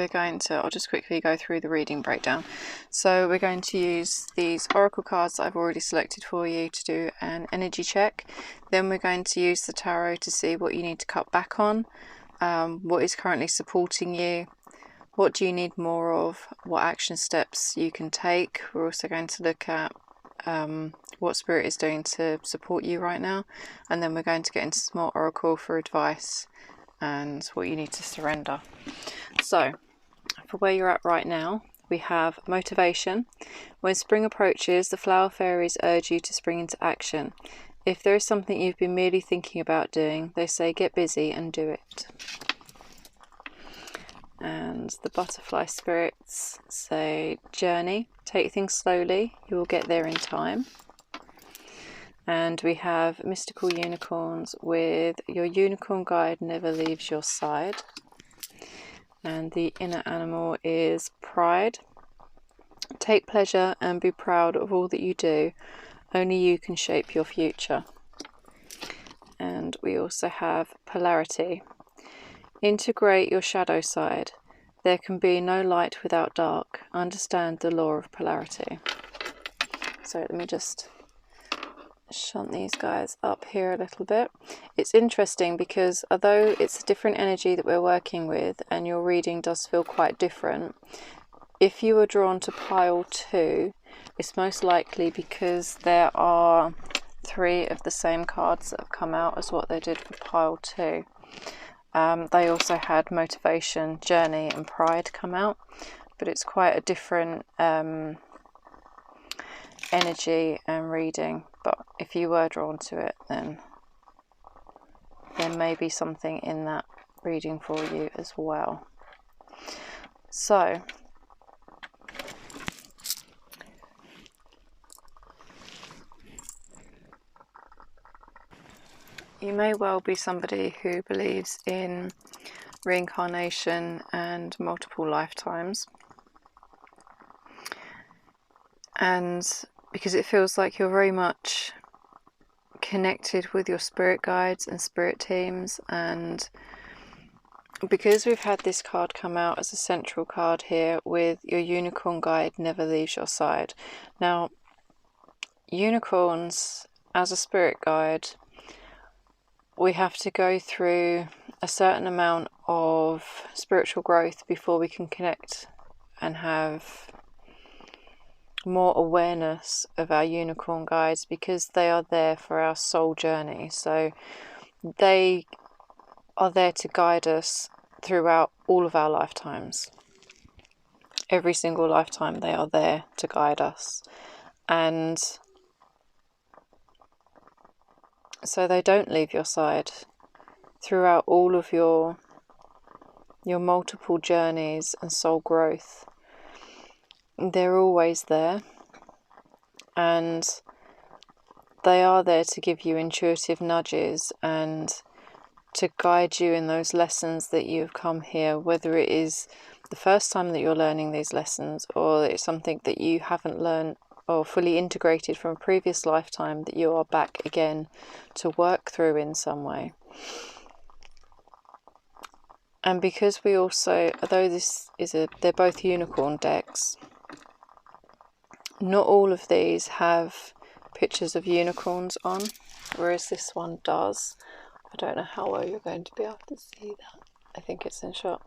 I'll just quickly go through the reading breakdown. So we're going to use these oracle cards that I've already selected for you to do an energy check. Then we're going to use the tarot to see what you need to cut back on, what is currently supporting you, what do you need more of, what action steps you can take. We're also going to look at what Spirit is doing to support you right now, and then we're going to get into some more oracle for advice and what you need to surrender. So for where you're at right now, we have motivation. When spring approaches, the flower fairies urge you to spring into action. If there is something you've been merely thinking about doing, they say get busy and do it. And the butterfly spirits say journey, take things slowly, you will get there in time. And we have mystical unicorns with your unicorn guide never leaves your side. And the inner animal is pride. Take pleasure and be proud of all that you do. Only you can shape your future. And we also have polarity. Integrate your shadow side. There can be no light without dark. Understand the law of polarity. So let me just shunt these guys up here a little bit. It's interesting because although it's a different energy that we're working with and your reading does feel quite different, if you were drawn to pile 2, it's most likely because there are 3 of the same cards that have come out as what they did for pile 2. They also had motivation, journey and pride come out, but it's quite a different energy and reading. But if you were drawn to it, then there may be something in that reading for you as well. So you may well be somebody who believes in reincarnation and multiple lifetimes. And because it feels like you're very much connected with your spirit guides and spirit teams, and because we've had this card come out as a central card here with your unicorn guide never leaves your side. Now, unicorns as a spirit guide, we have to go through a certain amount of spiritual growth before we can connect and have more awareness of our unicorn guides, because they are there for our soul journey. So they are there to guide us throughout all of our lifetimes. Every single lifetime they are there to guide us. And so they don't leave your side throughout all of your multiple journeys and soul growth. They're always there, and they are there to give you intuitive nudges and to guide you in those lessons that you've come here, whether it is the first time that you're learning these lessons, or it's something that you haven't learned or fully integrated from a previous lifetime that you are back again to work through in some way. And because we also, although they're both unicorn decks, not all of these have pictures of unicorns on, whereas this one does. I don't know how well you're going to be able to see that. I think it's in shot.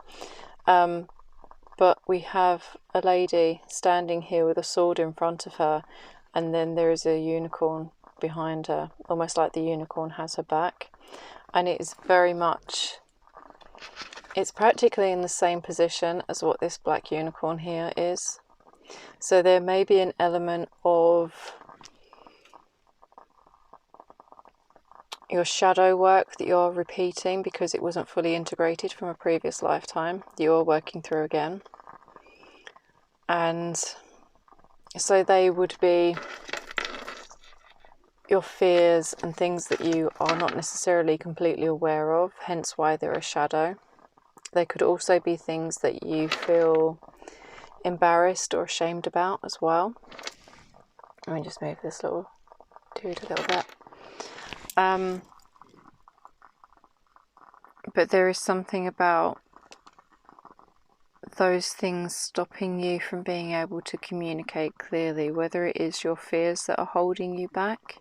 But we have a lady standing here with a sword in front of her, and then there is a unicorn behind her, almost like the unicorn has her back. And it is very much, it's practically in the same position as what this black unicorn here is. So there may be an element of your shadow work that you're repeating because it wasn't fully integrated from a previous lifetime that you're working through again. And so they would be your fears and things that you are not necessarily completely aware of, hence why they're a shadow. They could also be things that you feel embarrassed or ashamed about as well. Let me just move this little dude a little bit. But there is something about those things stopping you from being able to communicate clearly, whether it is your fears that are holding you back.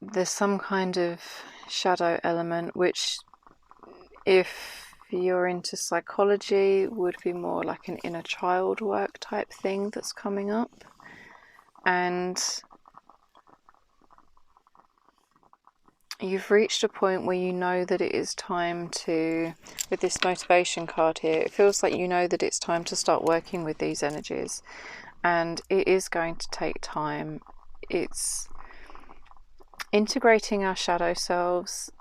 There's some kind of shadow element, which if you're into psychology would be more like an inner child work type thing that's coming up. And you've reached a point where you know that it is time to, with this motivation card here, it feels like you know that it's time to start working with these energies, and it is going to take time. It's integrating our shadow selves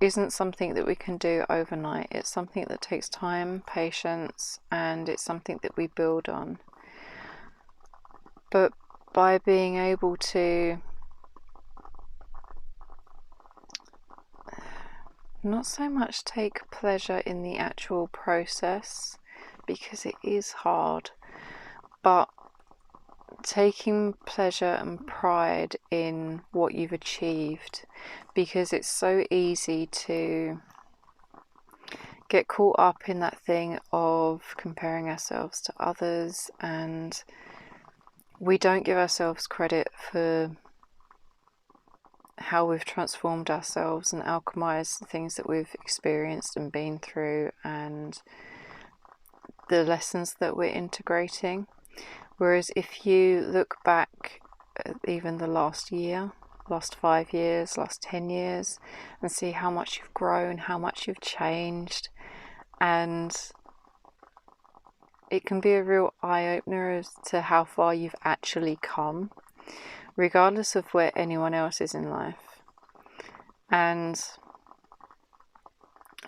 isn't something that we can do overnight. It's something that takes time, patience, and it's something that we build on. But by being able to not so much take pleasure in the actual process, because it is hard, but taking pleasure and pride in what you've achieved, because it's so easy to get caught up in that thing of comparing ourselves to others, and we don't give ourselves credit for how we've transformed ourselves and alchemized the things that we've experienced and been through, and the lessons that we're integrating. Whereas if you look back at even the last year, last 5 years, last 10 years, and see how much you've grown, how much you've changed, and it can be a real eye-opener as to how far you've actually come, regardless of where anyone else is in life. And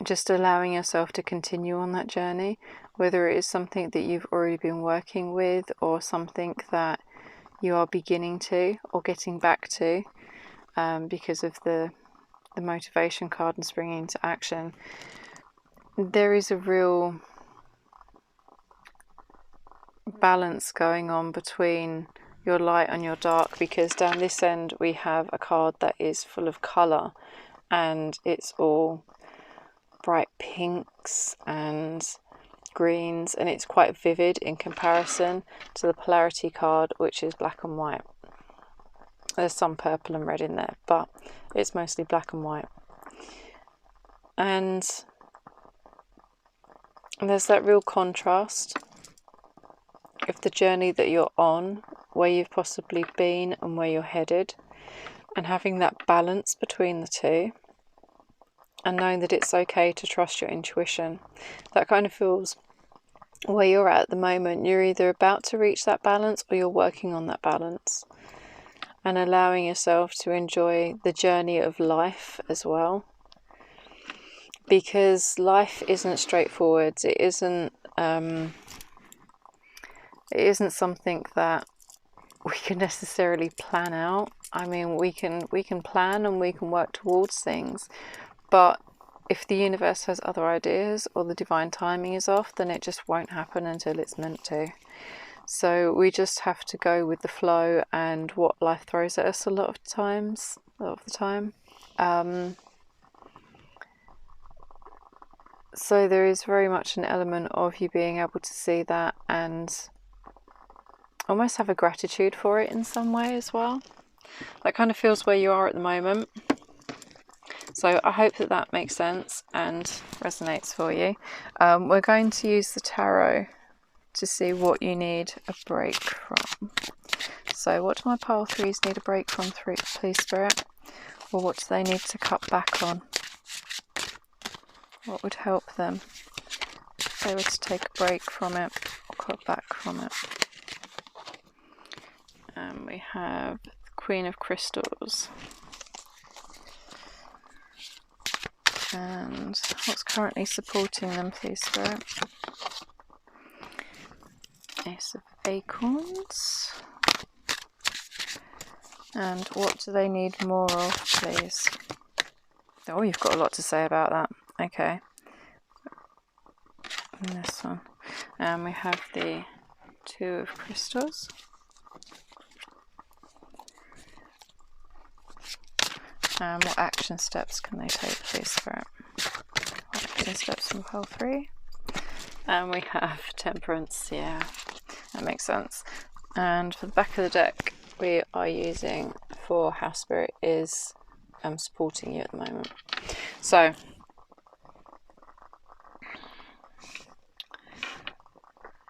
just allowing yourself to continue on that journey, whether it is something that you've already been working with or something that you are beginning to or getting back to because of the motivation card and springing into action. There is a real balance going on between your light and your dark, because down this end we have a card that is full of colour, and it's all bright pinks and greens, and it's quite vivid in comparison to the polarity card, which is black and white. There's some purple and red in there, but it's mostly black and white. And there's that real contrast of the journey that you're on, where you've possibly been and where you're headed, and having that balance between the two, and knowing that it's okay to trust your intuition. That kind of feels where you're at the moment. You're either about to reach that balance or you're working on that balance, and allowing yourself to enjoy the journey of life as well, because life isn't straightforward. It isn't something that we can necessarily plan out. I mean, we can plan and we can work towards things, but if the universe has other ideas or the divine timing is off, then it just won't happen until it's meant to. So we just have to go with the flow and what life throws at us a lot of the time. So there is very much an element of you being able to see that and almost have a gratitude for it in some way as well. That kind of feels where you are at the moment. So I hope that that makes sense and resonates for you. We're going to use the tarot to see what you need a break from. So what do my pile threes need a break from, please, Spirit? Or what do they need to cut back on? What would help them if they were to take a break from it or cut back from it? And we have the Queen of Crystals. And what's currently supporting them, please, Spirit? Ace of Acorns. And what do they need more of, please? Oh, you've got a lot to say about that. Okay. And this one. And we have the Two of Crystals. And what action steps can they take, please, Spirit? What action steps from pile 3? And we have Temperance. Yeah, that makes sense. And for the back of the deck, we are using for how Spirit is supporting you at the moment. So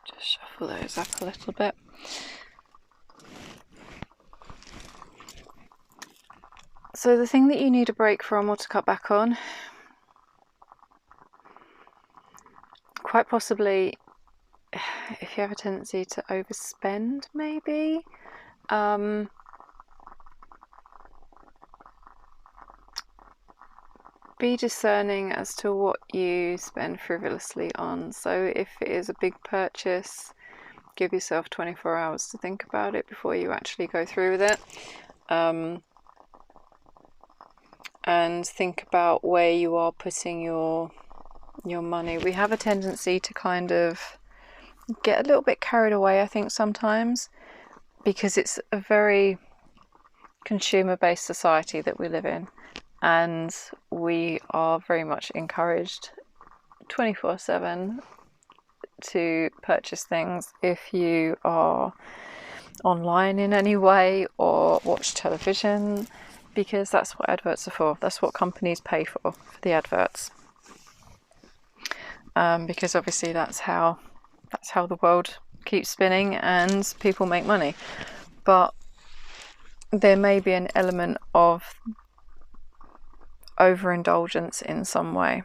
just shuffle those up a little bit. So the thing that you need a break from or to cut back on, quite possibly if you have a tendency to overspend, maybe. Be discerning as to what you spend frivolously on. So if it is a big purchase, give yourself 24 hours to think about it before you actually go through with it. And think about where you are putting your money. We have a tendency to kind of get a little bit carried away, I think, sometimes, because it's a very consumer-based society that we live in, and we are very much encouraged 24/7 to purchase things. If you are online in any way or watch television, because that's what adverts are for. That's what companies pay for the adverts. Because obviously that's how the world keeps spinning and people make money. But there may be an element of overindulgence in some way.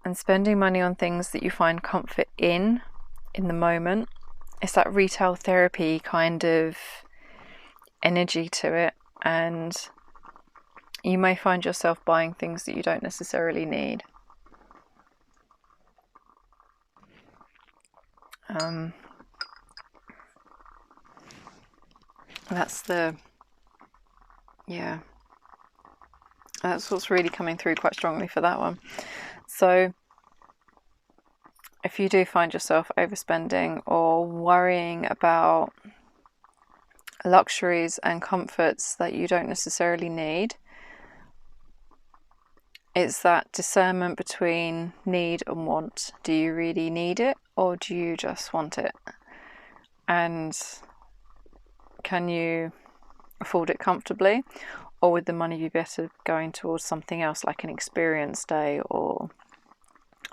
And spending money on things that you find comfort in the moment. It's that retail therapy kind of energy to it, and you may find yourself buying things that you don't necessarily need. That's what's really coming through quite strongly for that one. So if you do find yourself overspending or worrying about luxuries and comforts that you don't necessarily need, it's that discernment between need and want. Do you really need it, or do you just want it? And can you afford it comfortably, or would the money be better going towards something else, like an experience day or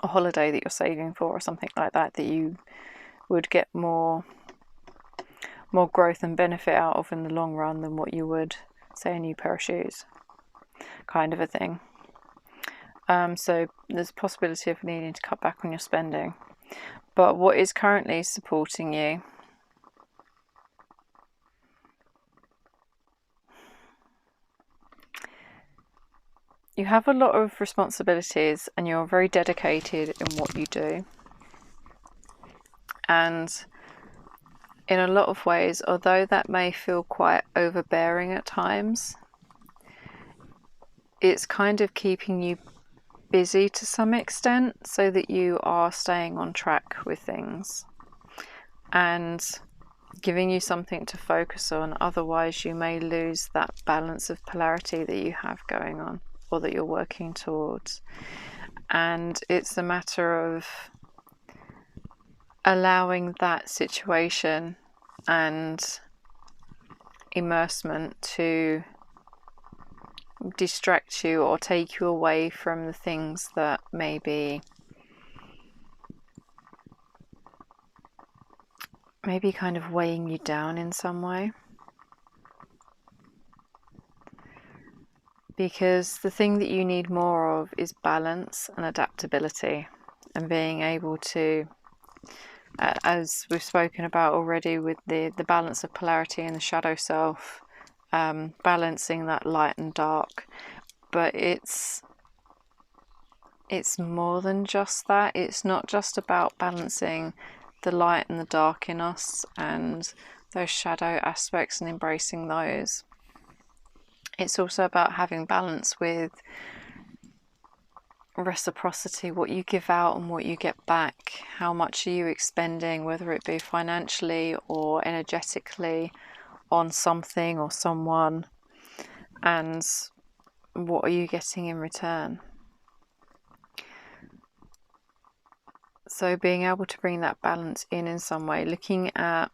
a holiday that you're saving for, or something like that, that you would get more growth and benefit out of in the long run than what you would, say, a new pair of shoes, kind of a thing. So there's a possibility of needing to cut back on your spending. But what is currently supporting you you have a lot of responsibilities and you're very dedicated in what you do. And in a lot of ways, although that may feel quite overbearing at times, it's kind of keeping you busy to some extent so that you are staying on track with things and giving you something to focus on. Otherwise you may lose that balance of polarity that you have going on, or that you're working towards. And it's a matter of allowing that situation and immersement to distract you or take you away from the things that maybe kind of weighing you down in some way. Because the thing that you need more of is balance and adaptability, and being able to, as we've spoken about already with the balance of polarity and the shadow self, balancing that light and dark. But it's more than just that. It's not just about balancing the light and the dark in us and those shadow aspects and embracing those. It's also about having balance with reciprocity, what you give out and what you get back. How much are you expending, whether it be financially or energetically, on something or someone, and what are you getting in return? So being able to bring that balance in some way, looking at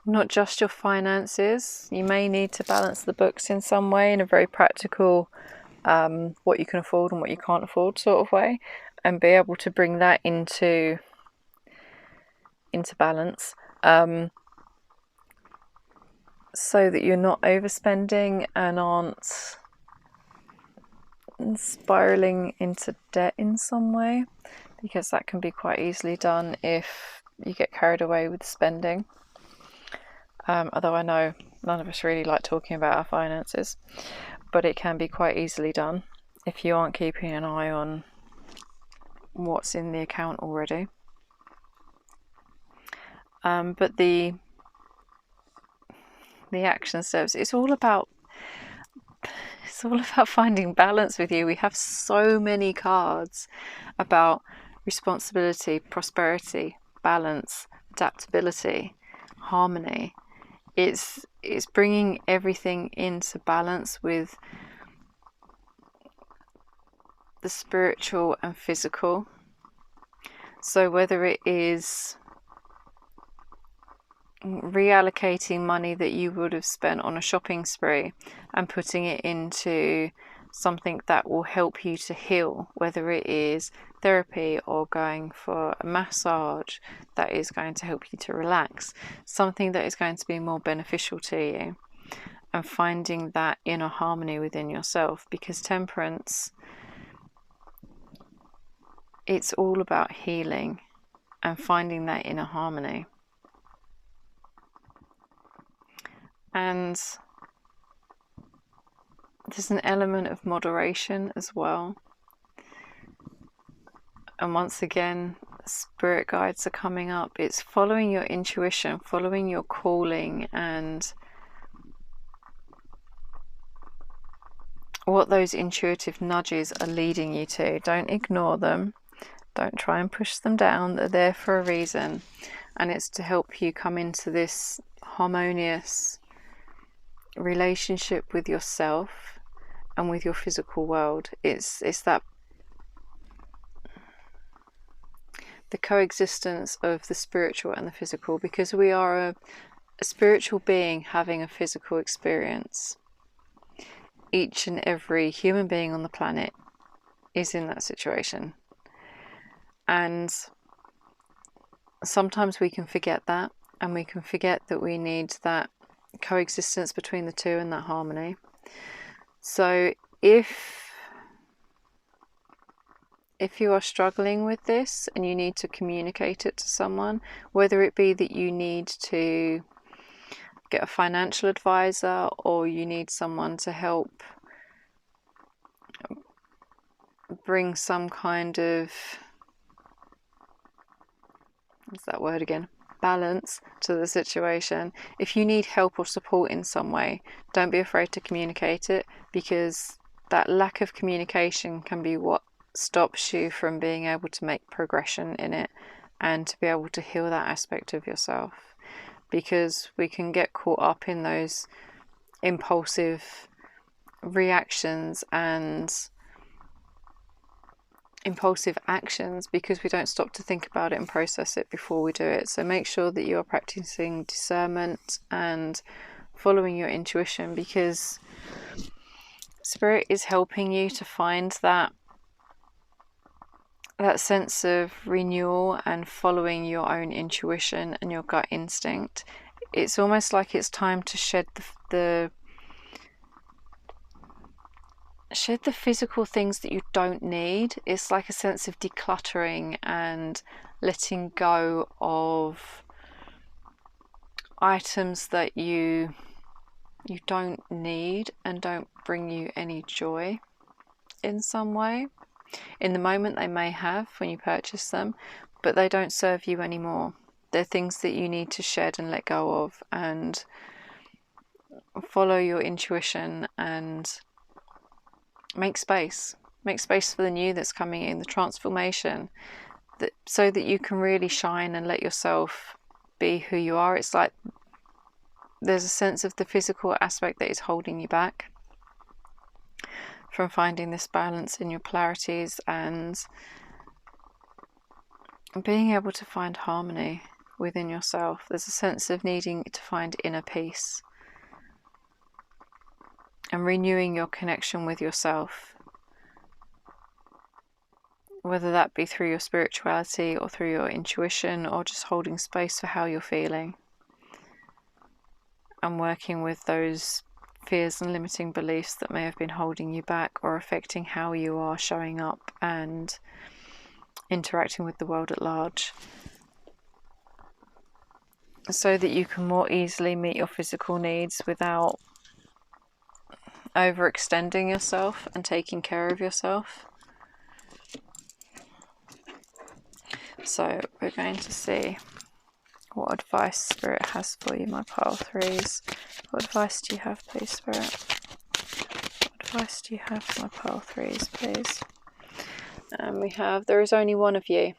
not just your finances. You may need to balance the books in some way, in a very practical, what you can afford and what you can't afford sort of way, and be able to bring that into balance, so that you're not overspending and aren't spiraling into debt in some way, because that can be quite easily done if you get carried away with spending. Although I know none of us really like talking about our finances, but it can be quite easily done if you aren't keeping an eye on what's in the account already. But the action steps, it's all about finding balance with you. We have so many cards about responsibility, prosperity, balance, adaptability, harmony. It's bringing everything into balance with the spiritual and physical. So whether it is reallocating money that you would have spent on a shopping spree and putting it into something that will help you to heal, whether it is therapy or going for a massage that is going to help you to relax, something that is going to be more beneficial to you, and finding that inner harmony within yourself. Because temperance, it's all about healing and finding that inner harmony. And there's an element of moderation as well. And once again, spirit guides are coming up. It's following your intuition, following your calling, and what those intuitive nudges are leading you to. Don't ignore them. Don't try and push them down. They're there for a reason. And it's to help you come into this harmonious relationship with yourself and with your physical world. It's that the coexistence of the spiritual and the physical, because we are a spiritual being having a physical experience. Each and every human being on the planet is in that situation, and sometimes we can forget that, and we can forget that we need that coexistence between the two and that harmony. So if you are struggling with this and you need to communicate it to someone, whether it be that you need to get a financial advisor or you need someone to help bring some kind of, what's that word again? balance to the situation. If you need help or support in some way, don't be afraid to communicate it, because that lack of communication can be what stops you from being able to make progression in it and to be able to heal that aspect of yourself. Because we can get caught up in those impulsive reactions and impulsive actions because we don't stop to think about it and process it before we do it. So make sure that you are practicing discernment and following your intuition, because Spirit is helping you to find that sense of renewal and following your own intuition and your gut instinct. It's almost like it's time to shed the physical things that you don't need. It's like a sense of decluttering and letting go of items that you don't need and don't bring you any joy in some way. In the moment they may have when you purchase them, but they don't serve you anymore. They're things that you need to shed and let go of, and follow your intuition and make space for the new that's coming in, the transformation, so that you can really shine and let yourself be who you are. It's like there's a sense of the physical aspect that is holding you back from finding this balance in your polarities and being able to find harmony within yourself. There's a sense of needing to find inner peace and renewing your connection with yourself, whether that be through your spirituality or through your intuition, or just holding space for how you're feeling and working with those fears and limiting beliefs that may have been holding you back or affecting how you are showing up and interacting with the world at large, so that you can more easily meet your physical needs without overextending yourself and taking care of yourself. So we're going to see what advice Spirit has for you, my pile threes. What advice do you have, please, Spirit? What advice do you have for my pile threes, please? And we have, there is only one of you,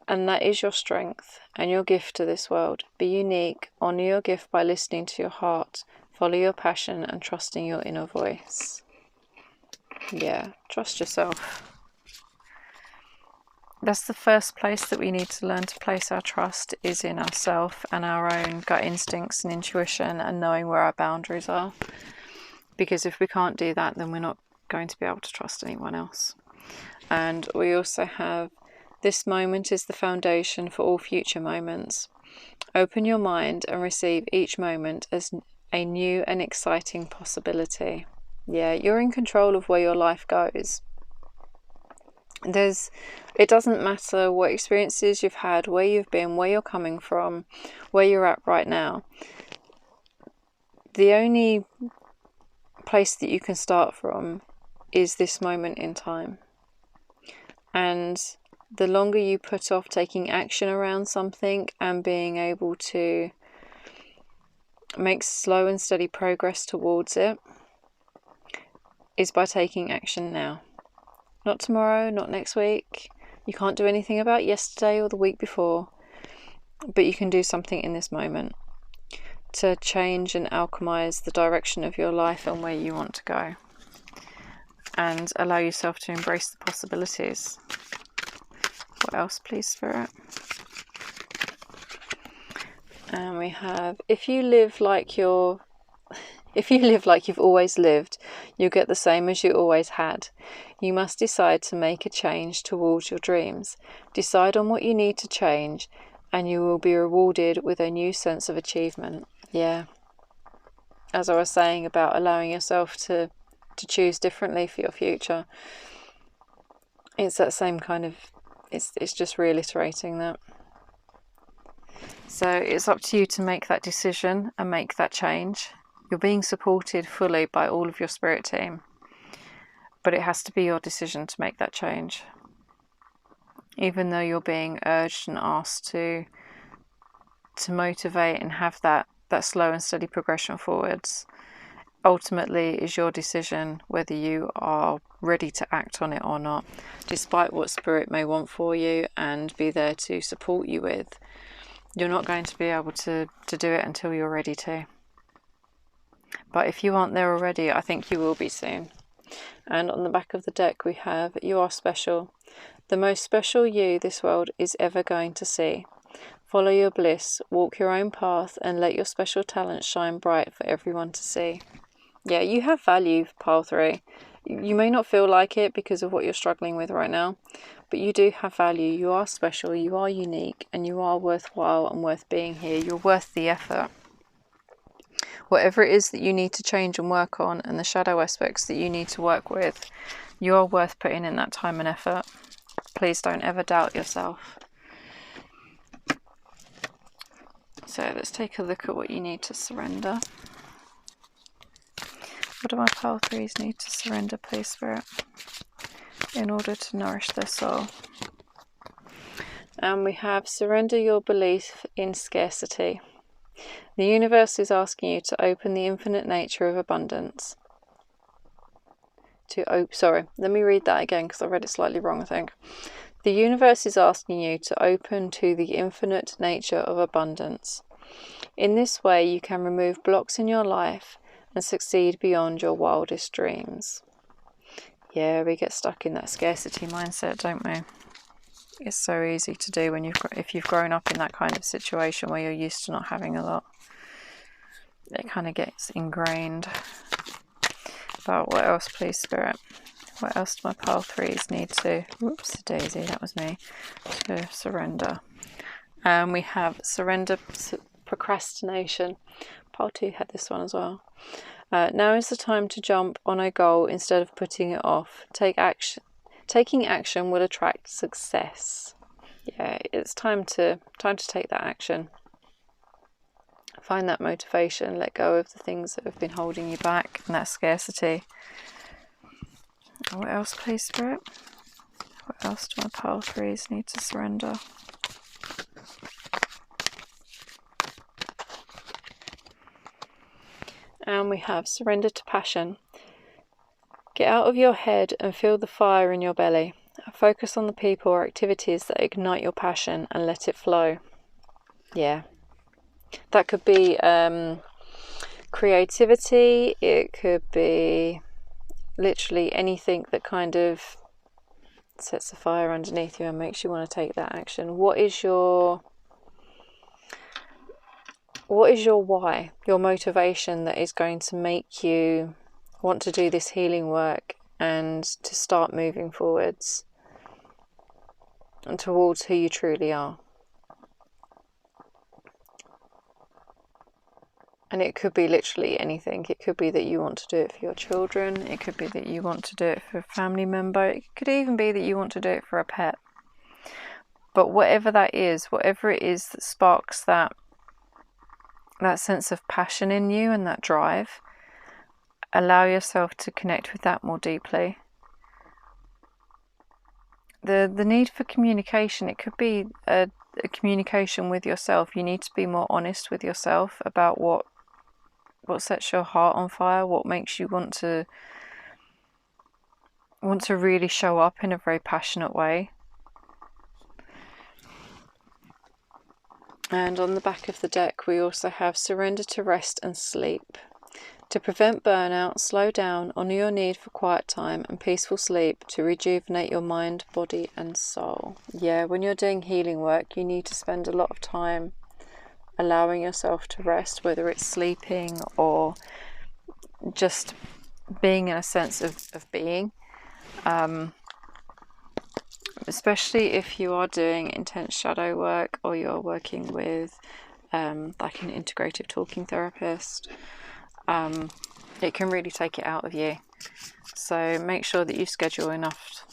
and that is your strength and your gift to this world. Be unique, honour your gift by listening to your heart, follow your passion and trusting your inner voice. Yeah, trust yourself. That's the first place that we need to learn to place our trust, is in ourselves and our own gut instincts and intuition, and knowing where our boundaries are. Because if we can't do that, then we're not going to be able to trust anyone else. And we also have, this moment is the foundation for all future moments. Open your mind and receive each moment as a new and exciting possibility. Yeah, you're in control of where your life goes. It doesn't matter what experiences you've had, where you've been, where you're coming from, where you're at right now. The only place that you can start from is this moment in time. And the longer you put off taking action around something and being able to make slow and steady progress towards it, is by taking action now. Not tomorrow, not next week. You can't do anything about yesterday or the week before, but you can do something in this moment to change and alchemize the direction of your life and where you want to go, and allow yourself to embrace the possibilities. What else, please, Spirit? And we have, if you live like you've always lived, you'll get the same as you always had. You must decide to make a change towards your dreams. Decide on what you need to change, and you will be rewarded with a new sense of achievement. Yeah. As I was saying about allowing yourself to choose differently for your future, it's that same kind of, it's just reiterating that. So it's up to you to make that decision and make that change. You're being supported fully by all of your spirit team, but it has to be your decision to make that change. Even though you're being urged and asked to motivate and have that slow and steady progression forwards. Ultimately, is your decision whether you are ready to act on it or not, despite what Spirit may want for you and be there to support you with. You're not going to be able to do it until you're ready to. But if you aren't there already, I think you will be soon. And on the back of the deck we have, you are special. The most special you this world is ever going to see. Follow your bliss, walk your own path, and let your special talents shine bright for everyone to see. Yeah, you have value, pile 3. You may not feel like it because of what you're struggling with right now, but you do have value. You are special, you are unique, and you are worthwhile and worth being here. You're worth the effort. Whatever it is that you need to change and work on, and the shadow aspects that you need to work with, you are worth putting in that time and effort. Please don't ever doubt yourself. So let's take a look at what you need to surrender. What do my pile 3s need to surrender, please, Spirit, in order to nourish their soul? And we have surrender your belief in scarcity. The universe is asking you to open the infinite nature of abundance. Sorry, let me read that again because I read it slightly wrong, I think. The universe is asking you to open to the infinite nature of abundance. In this way, you can remove blocks in your life and succeed beyond your wildest dreams. Yeah, we get stuck in that scarcity mindset, don't we? It's so easy to do when if you've grown up in that kind of situation where you're used to not having a lot. It kind of gets ingrained. But what else, please, Spirit? What else do my pile 3s need to... Whoops, daisy, that was me. To surrender. We have surrender procrastination. Pile 2 had this one as well. Now is the time to jump on a goal instead of putting it off. Taking action will attract success. Yeah, it's time to take that action. Find that motivation. Let go of the things that have been holding you back and that scarcity. What else, please, Spirit? What else do my pile 3s need to surrender? And we have surrender to passion. Get out of your head and feel the fire in your belly. Focus on the people or activities that ignite your passion and let it flow. Yeah. That could be creativity. It could be literally anything that kind of sets a fire underneath you and makes you want to take that action. What is your why, your motivation that is going to make you want to do this healing work and to start moving forwards and towards who you truly are? And it could be literally anything. It could be that you want to do it for your children. It could be that you want to do it for a family member. It could even be that you want to do it for a pet. But whatever that is, whatever it is that sparks that sense of passion in you and that drive, allow yourself to connect with that more deeply. The need for communication, it could be a communication with yourself. You need to be more honest with yourself about what sets your heart on fire, what makes you want to really show up in a very passionate way. And on the back of the deck we also have surrender to rest and sleep. To prevent burnout, slow down, honour your need for quiet time and peaceful sleep to rejuvenate your mind, body and soul. Yeah, when you're doing healing work, you need to spend a lot of time allowing yourself to rest, whether it's sleeping or just being in a sense of being. Especially if you are doing intense shadow work or you're working with like an integrative talking therapist. It can really take it out of you. So make sure that you schedule enough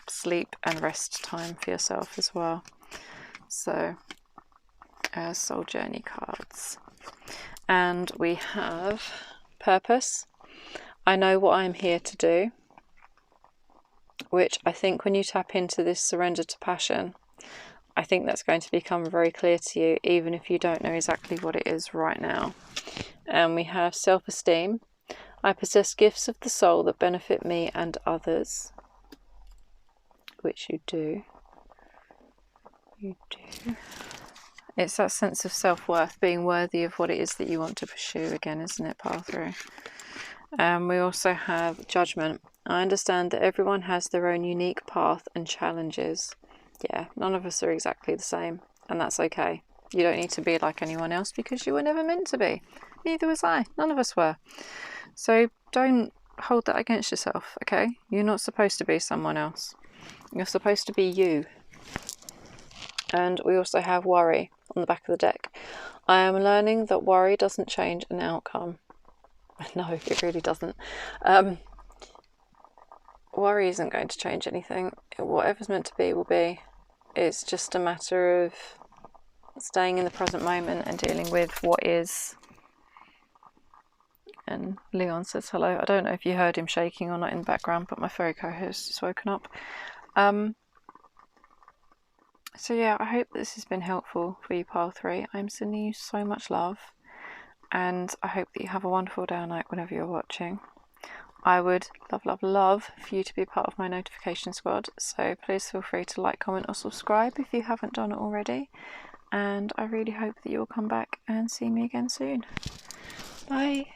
sleep and rest time for yourself as well. So soul journey cards. And we have purpose. I know what I'm here to do. Which I think when you tap into this surrender to passion, I think that's going to become very clear to you, even if you don't know exactly what it is right now. And we have self-esteem. I possess gifts of the soul that benefit me and others. Which you do. You do. It's that sense of self-worth, being worthy of what it is that you want to pursue again, isn't it, pile through? We also have judgment. I understand that everyone has their own unique path and challenges. Yeah, none of us are exactly the same, and that's okay. You don't need to be like anyone else because you were never meant to be. Neither was I. None of us were. So don't hold that against yourself, okay? You're not supposed to be someone else. You're supposed to be you. And we also have worry on the back of the deck. I am learning that worry doesn't change an outcome. No, it really doesn't. Worry isn't going to change anything. Whatever's meant to be will be. It's just a matter of staying in the present moment and dealing with what is. And Leon says hello. I don't know if you heard him shaking or not in the background, but my fairy co-host has woken up. So yeah, I hope this has been helpful for you, pile 3. I'm sending you so much love, and I hope that you have a wonderful day or night whenever you're watching. I would love for you to be part of my notification squad, so please feel free to like, comment or subscribe if you haven't done it already, and I really hope that you'll come back and see me again soon. Bye!